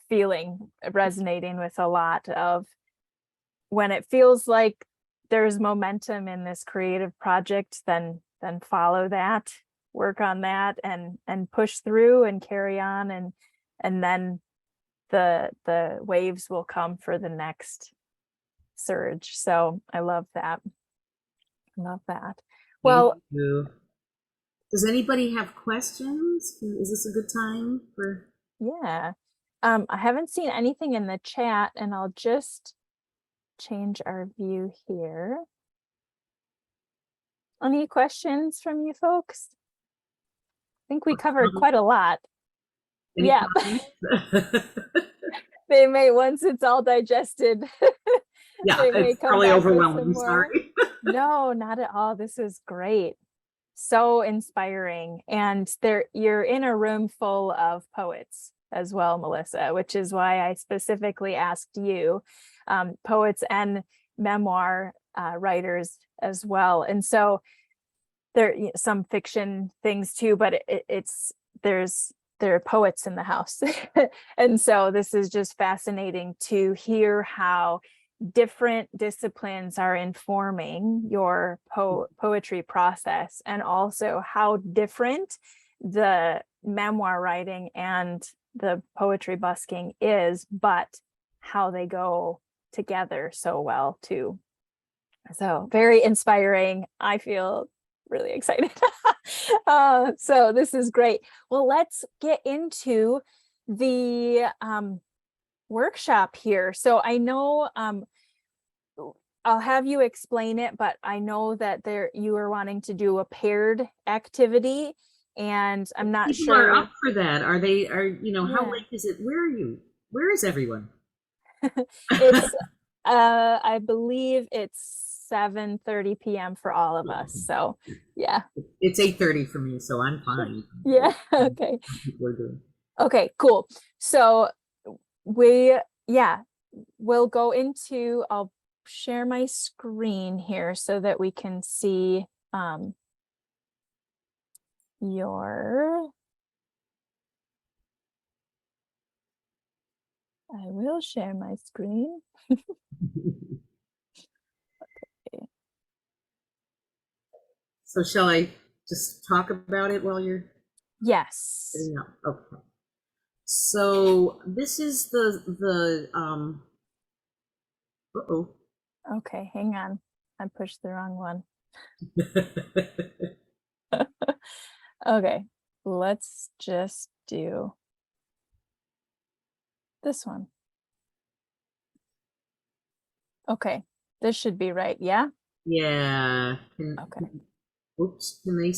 feeling, resonating with a lot of when it feels like there's momentum in this creative project, then follow that, work on that and push through and carry on, and then the waves will come for the next surge. So I love that. Love that. Well, Thank you. Does anybody have questions? Is this a good time for? yeah. I haven't seen anything in the chat, and I'll just change our view here. Any questions from you folks? I think we covered quite a lot. Any Yeah. They may, once it's all digested, yeah, they may it's come probably back with overwhelming. some more. Sorry. No, not at all. This is great. So inspiring. And you're in a room full of poets as well, Melissa, which is why I specifically asked you, poets and memoir writers as well. And so there are some fiction things too, but there are poets in the house. And so this is just fascinating to hear how different disciplines are informing your poetry process, and also how different the memoir writing and the poetry busking is, but how they go together so well too. So very inspiring. I feel really excited. So this is great. Well, let's get into the workshop here. So I know I'll have you explain it, but I know that you are wanting to do a paired activity, and I'm not People are sure. up for that. How Yeah. late is it? Where are you? Where is everyone? It's I believe it's 7:30 p.m. for all of us. So yeah. It's 8:30 for me, so I'm fine. Yeah. Okay. People are doing. Okay, cool. So we, yeah, we'll go into, I'll share my screen here so that we can see your, I will share my screen. So shall I just talk about it while you're Yes. setting up? Okay. So this is the uh-oh. Okay, hang on. I pushed the wrong one. Okay, let's just do this one. Okay, this should be right. Yeah. Yeah. Okay. Oops. Can they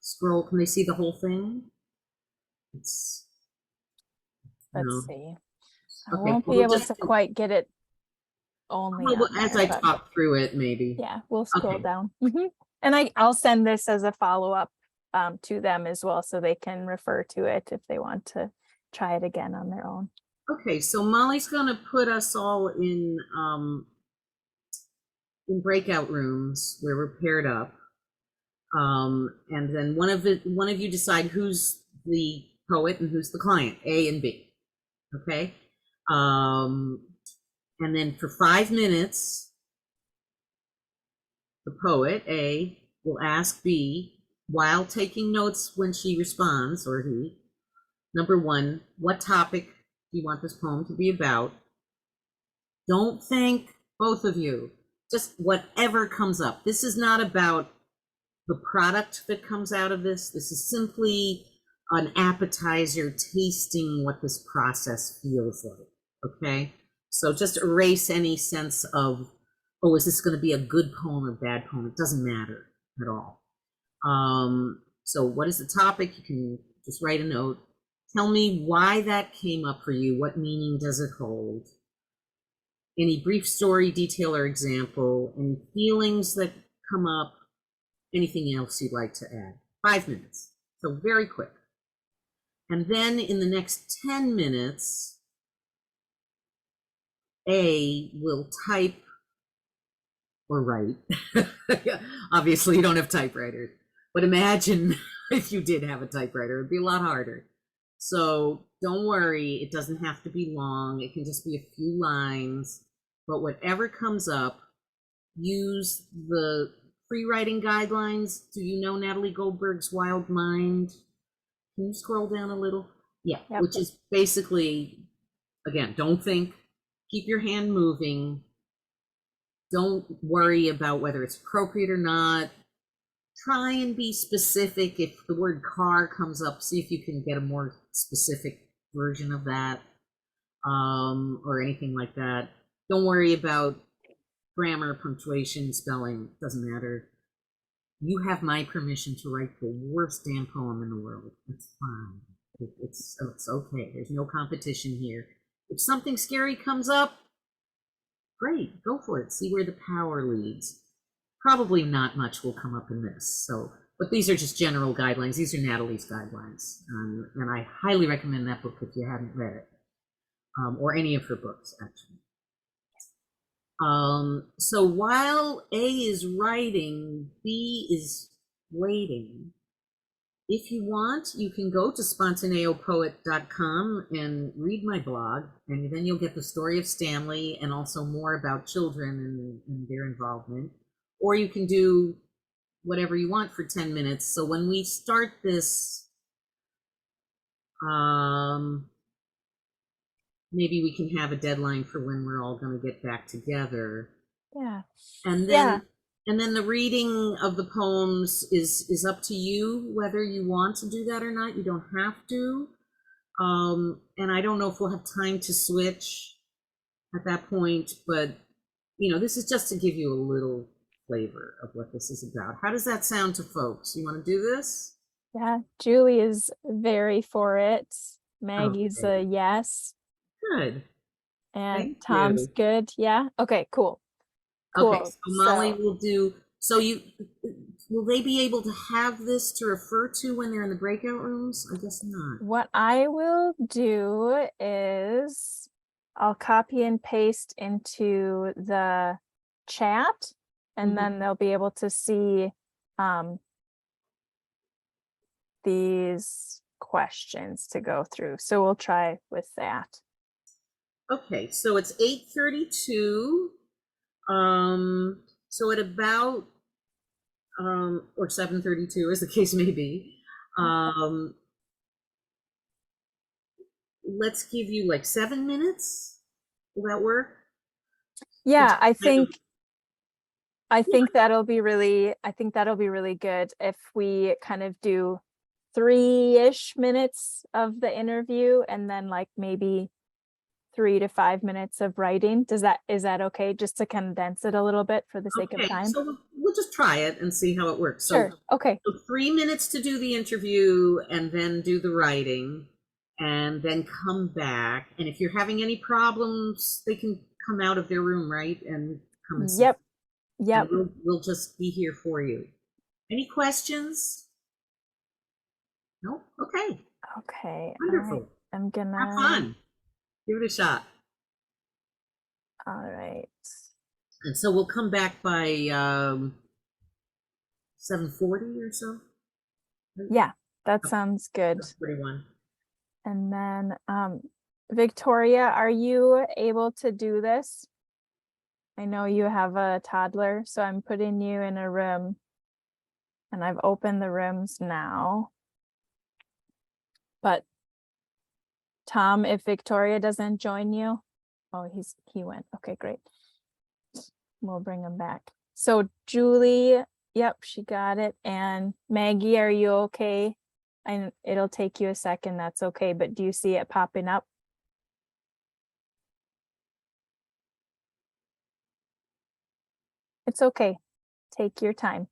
scroll? Can they see the whole thing? It's Let's no. see. I Okay. won't Well, be able to quite get it only well, on as there, I but talk through it, maybe. yeah, we'll scroll Okay. down. And I'll send this as a follow-up to them as well, so they can refer to it if they want to try it again on their own. Okay. So Molly's gonna put us all in breakout rooms where we're paired up. And then one of you decide who's the poet and who's the client, A and B. Okay. Um, and then for 5 minutes, the poet A will ask B, while taking notes when she responds, or he, number one, what topic do you want this poem to be about? Don't think, both of you, just whatever comes up. This is not about the product that comes out of this. This is simply an appetizer, tasting what this process feels like. Okay. So just erase any sense of, oh, is this going to be a good poem or bad poem? It doesn't matter at all. So what is the topic? You can just write a note. Tell me why that came up for you. What meaning does it hold? Any brief story, detail, or example, any feelings that come up, anything else you'd like to add. 5 minutes. So very quick. And then in the next 10 minutes, A will type or write. Obviously, you don't have typewriters, but imagine if you did have a typewriter, it'd be a lot harder. So don't worry, it doesn't have to be long. It can just be a few lines, but whatever comes up, use the free writing guidelines. Do you know Natalie Goldberg's Wild Mind? Can you scroll down a little? Yeah, Yep. which is basically, again, don't think, keep your hand moving. Don't worry about whether it's appropriate or not. Try and be specific. If the word car comes up, see if you can get a more specific version of that, or anything like that. Don't worry about grammar, punctuation, spelling, doesn't matter. You have my permission to write the worst damn poem in the world. It's fine. It's okay. There's no competition here. If something scary comes up, great, go for it. See where the power leads. Probably not much will come up in this. So, but these are just general guidelines. These are Natalie's guidelines, and I highly recommend that book if you haven't read it, or any of her books actually. So while A is writing, B is waiting. If you want, you can go to spontaneopoet.com and read my blog, and then you'll get the story of Stanley and also more about children and their involvement. Or you can do whatever you want for 10 minutes. So when we start this, maybe we can have a deadline for when we're all going to get back together. Yeah. And then the reading of the poems is up to you whether you want to do that or not. You don't have to. And I don't know if we'll have time to switch at that point, but this is just to give you a little flavor of what this is about. How does that sound to folks? You want to do this? Yeah, Julie is very for it. Maggie's Okay, a yes. good. And Thank Tom's you. good. Yeah. Okay, cool. Okay, Cool. so Molly So will do, so will they be able to have this to refer to when they're in the breakout rooms? I guess not. what I will do is I'll copy and paste into the chat, and Mhm. then they'll be able to see um, these questions to go through. So we'll try with that. Okay, so it's 8:32. So at about or 7:32, as the case may be. Um, let's give you like 7 minutes. Will that work? Yeah, I Kind of- think I think that'll be really good if we kind of do 3-ish minutes of the interview and then like maybe 3 to 5 minutes of writing. Is that okay? Just to condense it a little bit for the sake of Okay, time. so we'll just try it and see how it works. Sure. Okay. So 3 minutes to do the interview and then do the writing and then come back. And if you're having any problems, they can come out of their room, right? And come and see. Yep. Yep. And we'll just be here for you. Any questions? No? Okay. Okay. All right. Wonderful. I'm Have gonna, fun. Give it a shot. all right. And so we'll come back by 7:40 or so. Yeah, that sounds good. 41. And then Victoria, are you able to do this? I know you have a toddler, so I'm putting you in a room and I've opened the rooms now. But Tom, if Victoria doesn't join you, oh, he went. Okay, great. We'll bring him back. So Julie, yep, she got it. And Maggie, are you okay? And it'll take you a second, that's okay. But do you see it popping up? It's okay. Take your time.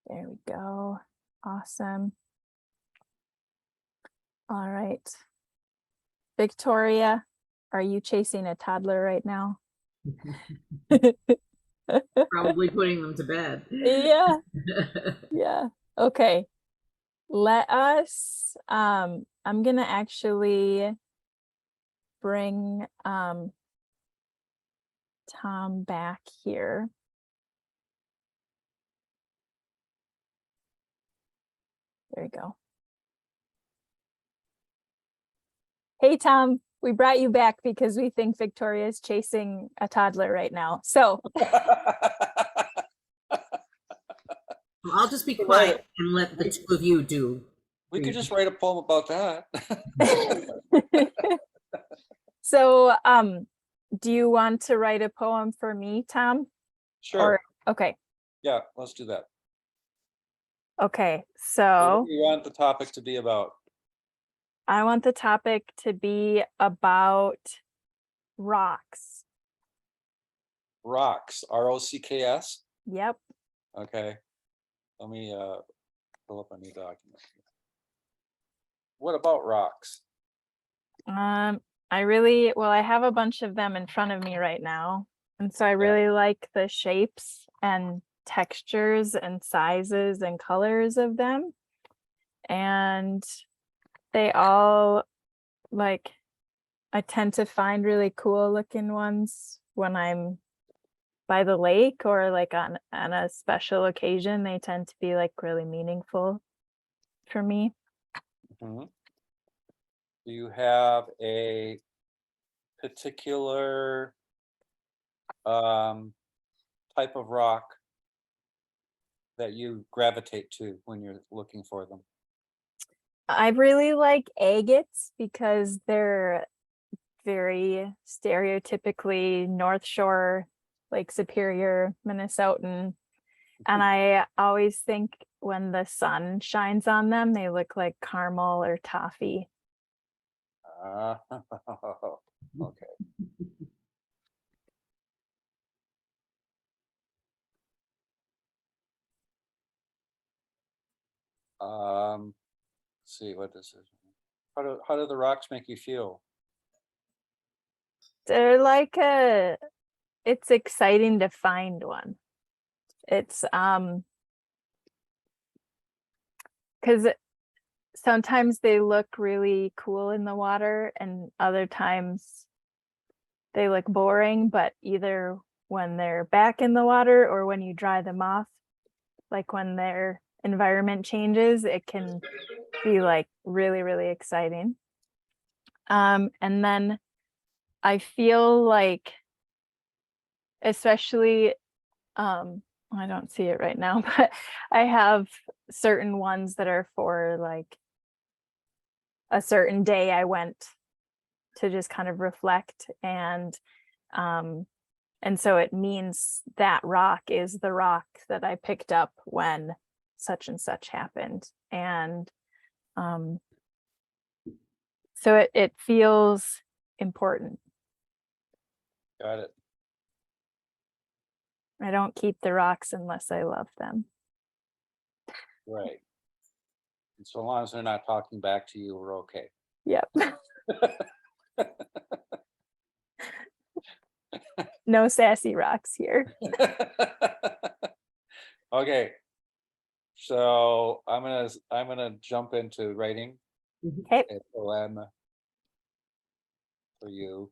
There we go. Awesome. All right. Victoria, are you chasing a toddler right now? Probably putting them to bed. Yeah. Yeah. Okay. Let us, I'm gonna actually bring Tom back here. There you go. Hey, Tom, we brought you back because we think Victoria is chasing a toddler right now. So I'll just be quiet and let the two of you do. We could just write a poem about that. so do you want to write a poem for me, Tom? Sure. Okay. Yeah, let's do that. Okay, What so do you want the topic to be about? I want the topic to be about rocks. Rocks, ROCKS? Yep. Okay. Let me pull up a new document. What about rocks? I have a bunch of them in front of me right now. And so I Yeah. really like the shapes and textures and sizes and colors of them. And they all I tend to find really cool looking ones when I'm by the lake or like on a special occasion. They tend to be like really meaningful for me. Mhm. Do you have a particular type of rock that you gravitate to when you're looking for them? I really like agates because they're very stereotypically North Shore, Lake Superior, Minnesotan. And I always think when the sun shines on them, they look like caramel or toffee. Okay. Let's see, what this is. How do the rocks make you feel? They're like it's exciting to find one. It's because sometimes they look really cool in the water and other times they look boring, but either when they're back in the water or when you dry them off, like when their environment changes, it can be like really, really exciting. And then I feel like, especially, I don't see it right now, but I have certain ones that are for like a certain day I went to just kind of reflect, and so it means that rock is the rock that I picked up when such and such happened. And so it feels important. Got it. I don't keep the rocks unless I love them. Right. And so long as they're not talking back to you, we're okay. Yep. No sassy rocks here. Okay. So I'm gonna jump into writing Okay. a poem for you.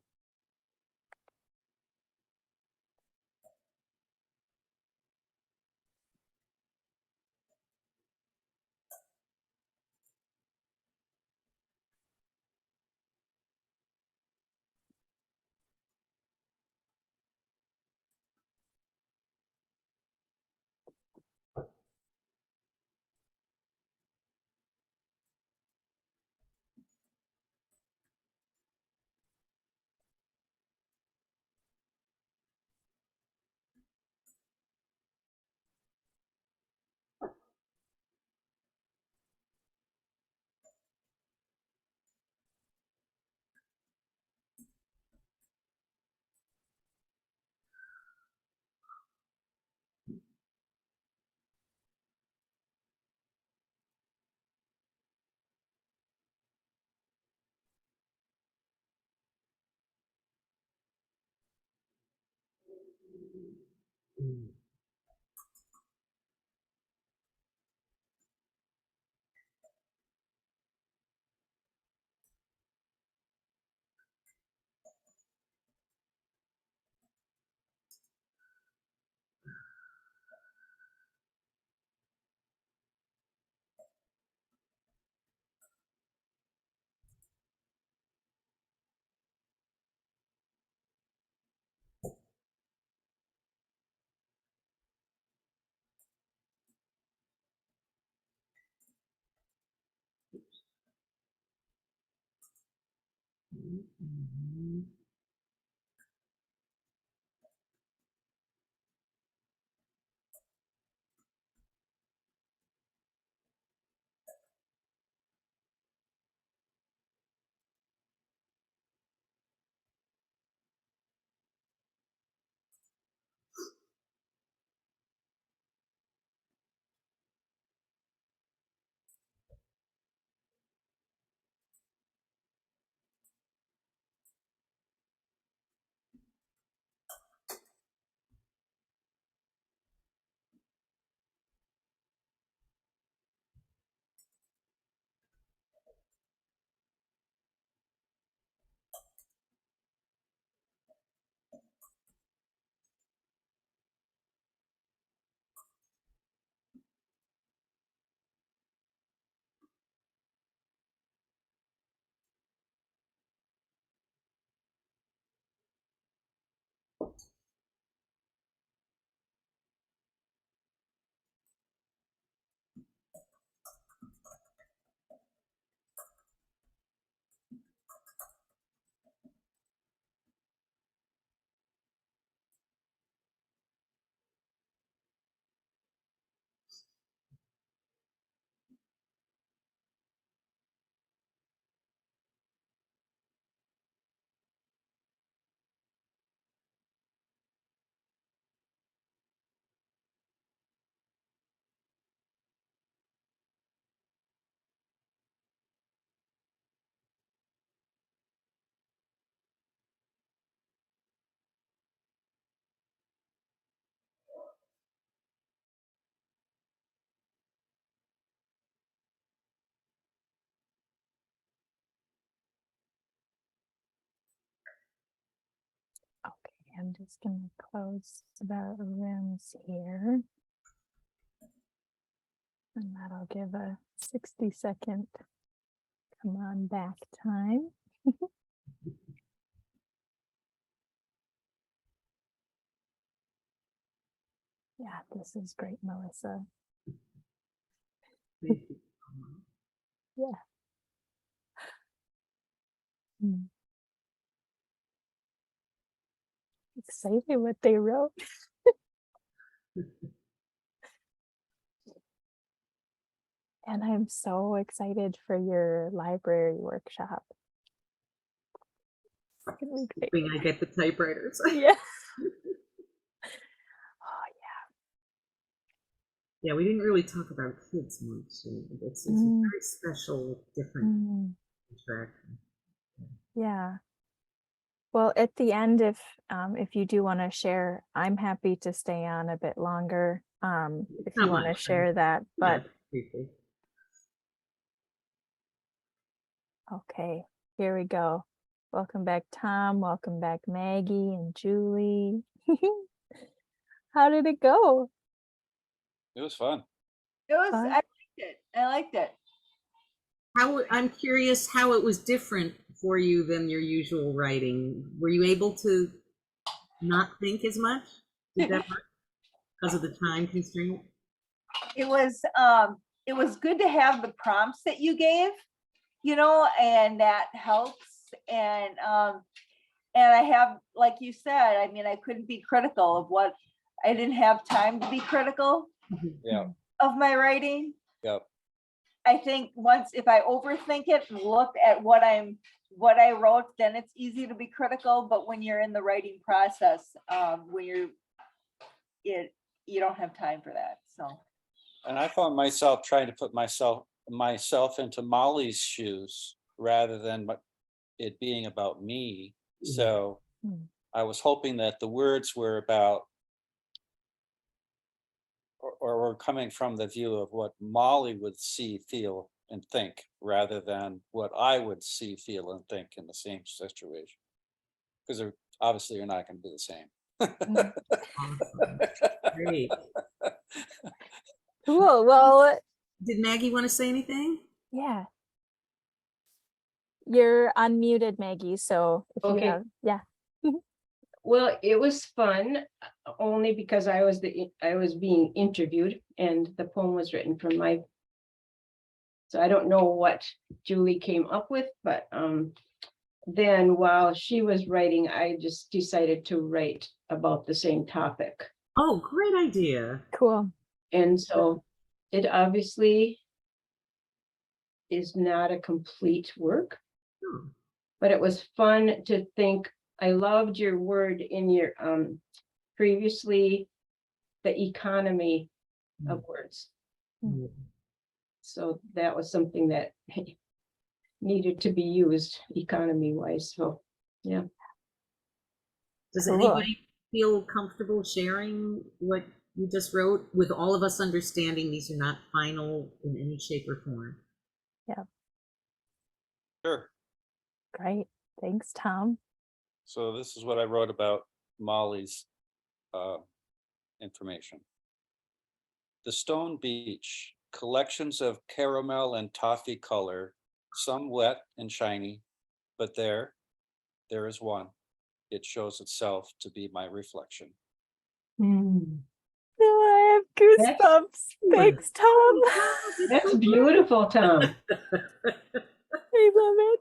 I'm just going to close the rooms here. And that'll give a 60-second come on back time. Yeah, this is great, Melissa. Thank you. Yeah. Hmm. Excited what they wrote. And I'm so excited for your library workshop. It's gonna be great. Hoping I get the typewriters. Yeah. Oh Yeah, we didn't really talk about kids much. And it's a very special, different interaction. yeah. Well, at the end, if you do want to share, I'm happy to stay on a bit longer. If you Not want to much, share that, but Yeah, briefly. okay, here we go. Welcome back, Tom. Welcome back, Maggie and Julie. How did it go? It was fun. It was, Fun? I liked it. I liked it. I'm curious how it was different for you than your usual writing. Were you able to not think as much? Did that work because of the time constraint? It was good to have the prompts that you gave, you know, and that helps. And I have, like you said, I mean, I couldn't be critical of what I didn't have time to be critical Yeah. of my writing. Yep. I think once if I overthink it and look at what I wrote, then it's easy to be critical. But when you're in the writing process, when you don't have time for that. So. And I found myself trying to put myself into Molly's shoes rather than it being about me. So I was hoping that the words were about or were coming from the view of what Molly would see, feel, and think, rather than what I would see, feel, and think in the same situation. Because obviously you're not going to do the same. Awesome. Great. Cool. Well, Did Maggie want to say anything? yeah. You're unmuted, Maggie. So if you Okay. have, yeah. Well, it was fun only because I was being interviewed and the poem was written from my. So I don't know what Julie came up with, but then while she was writing, I just decided to write about the same topic. Oh, great idea. Cool. And so it obviously is not a complete work, but it was fun to think. I loved your word in your previously, the economy of words. So that was something that needed to be used economy wise. So yeah. Does Cool. anybody feel comfortable sharing what you just wrote, with all of us understanding these are not final in any shape or form? Yeah. Sure. Great. Thanks, Tom. So this is what I wrote about Molly's information. The Stone Beach, collections of caramel and toffee color, some wet and shiny, but there is one. It shows itself to be my reflection. Oh, I have goosebumps. Thanks, Tom. That's beautiful, Tom. I love it.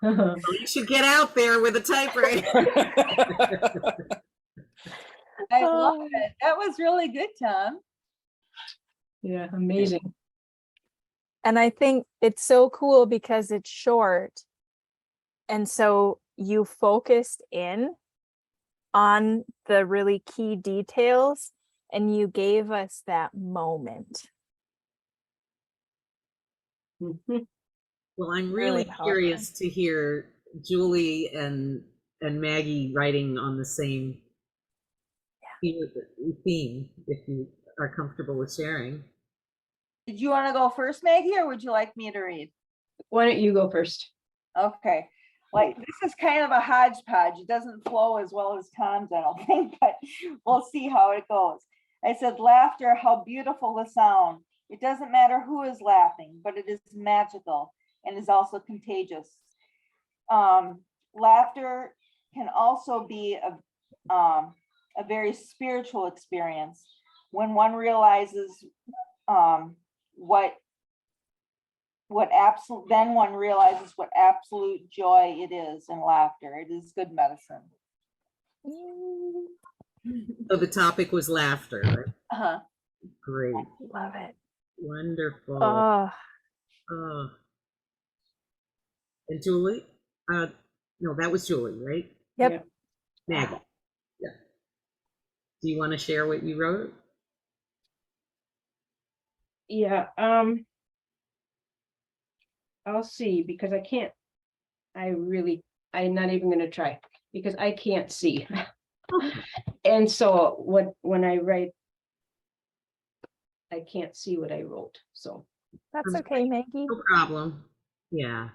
You should get out there with a typewriter. I love it. That was really good, Tom. Yeah, amazing. And I think it's so cool because it's short. And so you focused in on the really key details and you gave us that moment. Well, I'm Really really powerful. curious to hear Julie and Maggie writing on the same theme, if you are comfortable with sharing. Did you want to go first, Maggie, or would you like me to read? Why don't you go first? Okay. Like, this is kind of a hodgepodge. It doesn't flow as well as Tom's, I don't think, but we'll see how it goes. I said, laughter, how beautiful the sound. It doesn't matter who is laughing, but it is magical and is also contagious. Laughter can also be a very spiritual experience when one realizes then one realizes what absolute joy it is in laughter. It is good medicine. So the topic was laughter, right? Uh-huh. Great. Love it. Wonderful. Oh, Oh. And Julie? No, that was Julie, right? yep. Yeah. Maggie. Yeah. Do you want to share what you wrote? Yeah, I'll see, because I'm not even gonna try, because I can't see. And so when I write, I can't see what I wrote, so, That's okay, Maggie. No problem. Yeah.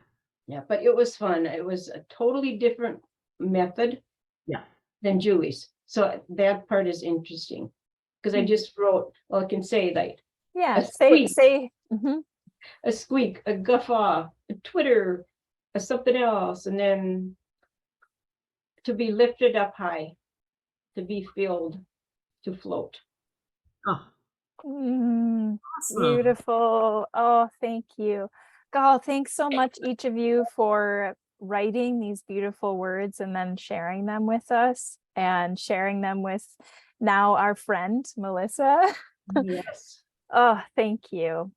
yeah, but it was fun. It was a totally different method Yeah. than Julie's, so that part is interesting. Because I just wrote, well, I can say like, Yeah, a say, squeak. mhm. a squeak, a guffaw, a twitter, a something else, and then to be lifted up high, to be filled, to float. Oh, Mm, awesome. beautiful. Oh, thank you. God, thanks so much, each of you, for writing these beautiful words and then sharing them with us and sharing them with now our friend, Melissa. Yes. Oh, thank you.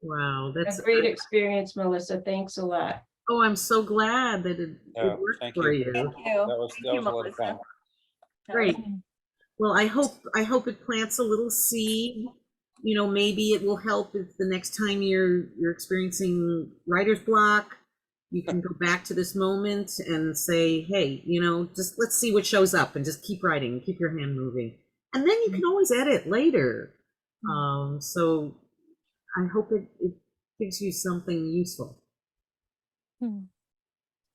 Wow. That's A great experience, Melissa. Thanks a lot. Oh, I'm so glad that it worked Thank for you. you. Thank you. That was Thank that you, was a lot of fun. Melissa. Great. Well, I hope it plants a little seed. You know, maybe it will help if the next time you're experiencing writer's block, you can go back to this moment and say, hey, you know, just let's see what shows up, and just keep writing, keep your hand moving. And then you can always edit later. So I hope it gives you something useful.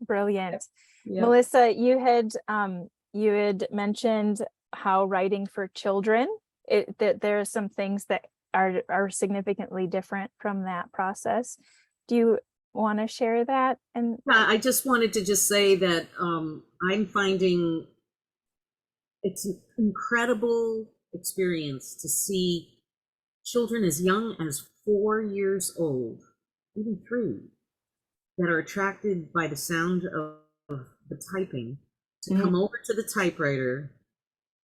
Brilliant. Yeah. Melissa, you had mentioned how writing for children, that there are some things that are significantly different from that process. Do you want to share that? And I just wanted to just say that I'm finding it's an incredible experience to see children as young as 4 years old, even 3, that are attracted by the sound of the typing to come over to the typewriter.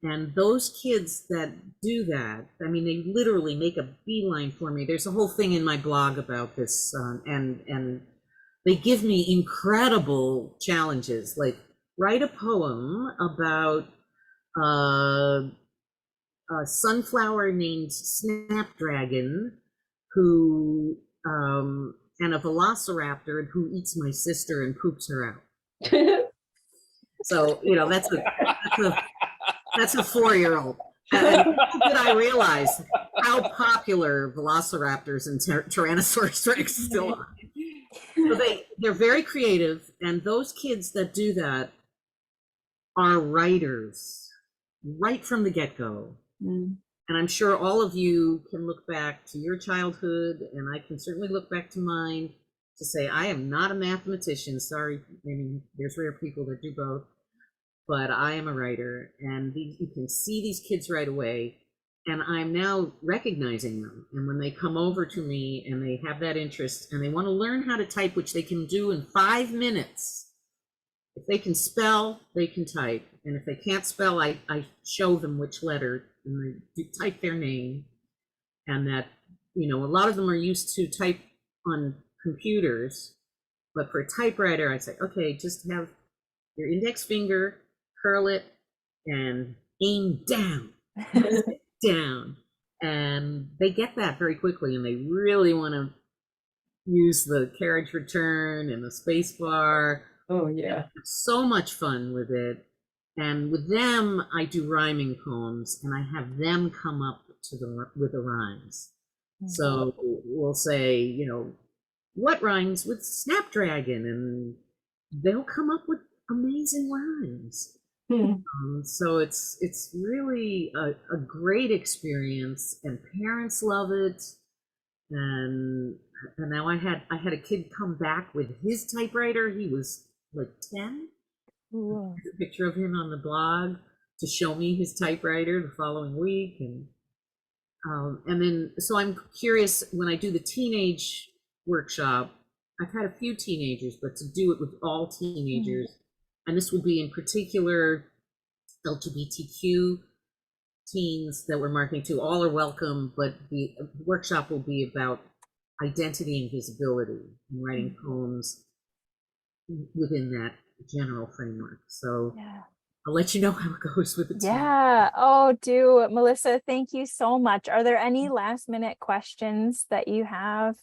And those kids that do that, I mean, they literally make a beeline for me. There's a whole thing in my blog about this, and they give me incredible challenges, like write a poem about a sunflower named Snapdragon who and a velociraptor who eats my sister and poops her out. So, you know, that's a 4-year-old. And did I realize how popular velociraptors and Tyrannosaurus Rex still are? So they're very creative, and those kids that do that are writers right from the get-go. And I'm sure all of you can look back to your childhood, and I can certainly look back to mine to say, I am not a mathematician. Sorry, I mean, there's rare people that do both, but I am a writer, and you can see these kids right away, and I'm now recognizing them. And when they come over to me and they have that interest and they want to learn how to type, which they can do in 5 minutes. If they can spell, they can type. And if they can't spell, I show them which letter, and they type their name. And that, you know, a lot of them are used to type on computers, but for a typewriter, I say, okay, just have your index finger, curl it, and aim down, down. And they get that very quickly, and they really want to use the carriage return and the space bar. Oh, yeah. So much fun with it. And with them, I do rhyming poems, and I have them come up with the rhymes. So we'll say, you know, what rhymes with snapdragon? And they'll come up with amazing rhymes. Hmm. So it's really a great experience, and parents love it. And now I had a kid come back with his typewriter. He was like 10. Cool. There's a picture of him on the blog to show me his typewriter the following week, and then so I'm curious when I do the teenage workshop. I've had a few teenagers, but to do it with all teenagers, and this will be in particular LGBTQ teens that we're marketing to. All are welcome, but the workshop will be about identity and visibility and writing poems within that general framework. So Yeah. I'll let you know how it goes with the team. Yeah. Oh, do Melissa, thank you so much. Are there any last minute questions that you have?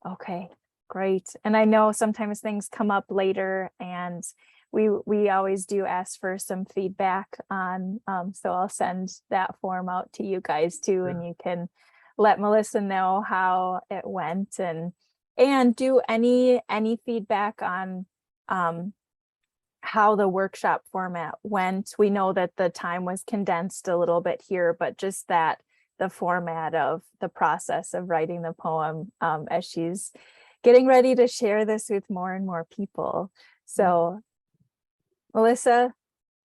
Okay, great. And I know sometimes things come up later, and we always do ask for some feedback on, so I'll send that form out to you guys too, and you can let Melissa know how it went, and do any feedback on how the workshop format went. We know that the time was condensed a little bit here, but just that the format of the process of writing the poem, as she's getting ready to share this with more and more people. So Melissa,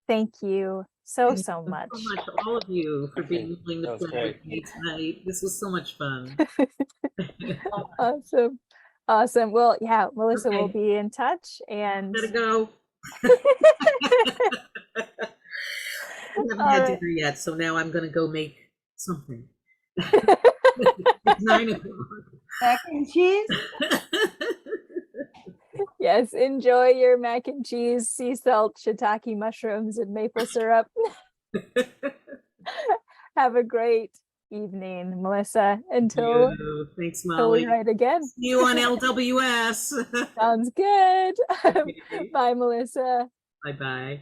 thank you so Thank you much. so much, all of you, for Thank being you. willing to That was play with great. me tonight. This was so much fun. Awesome. Well, yeah, Melissa will Okay. be in touch, and Gotta go. I haven't all had right. dinner yet, so now I'm gonna go make something. It's 9 o'clock. Mac and cheese? Yes, enjoy your mac and cheese, sea salt, shiitake mushrooms, and maple syrup. Have a great evening, Melissa. Until Thanks, we Molly. write again. See you on LWS. Sounds good. Bye, Melissa. Bye-bye.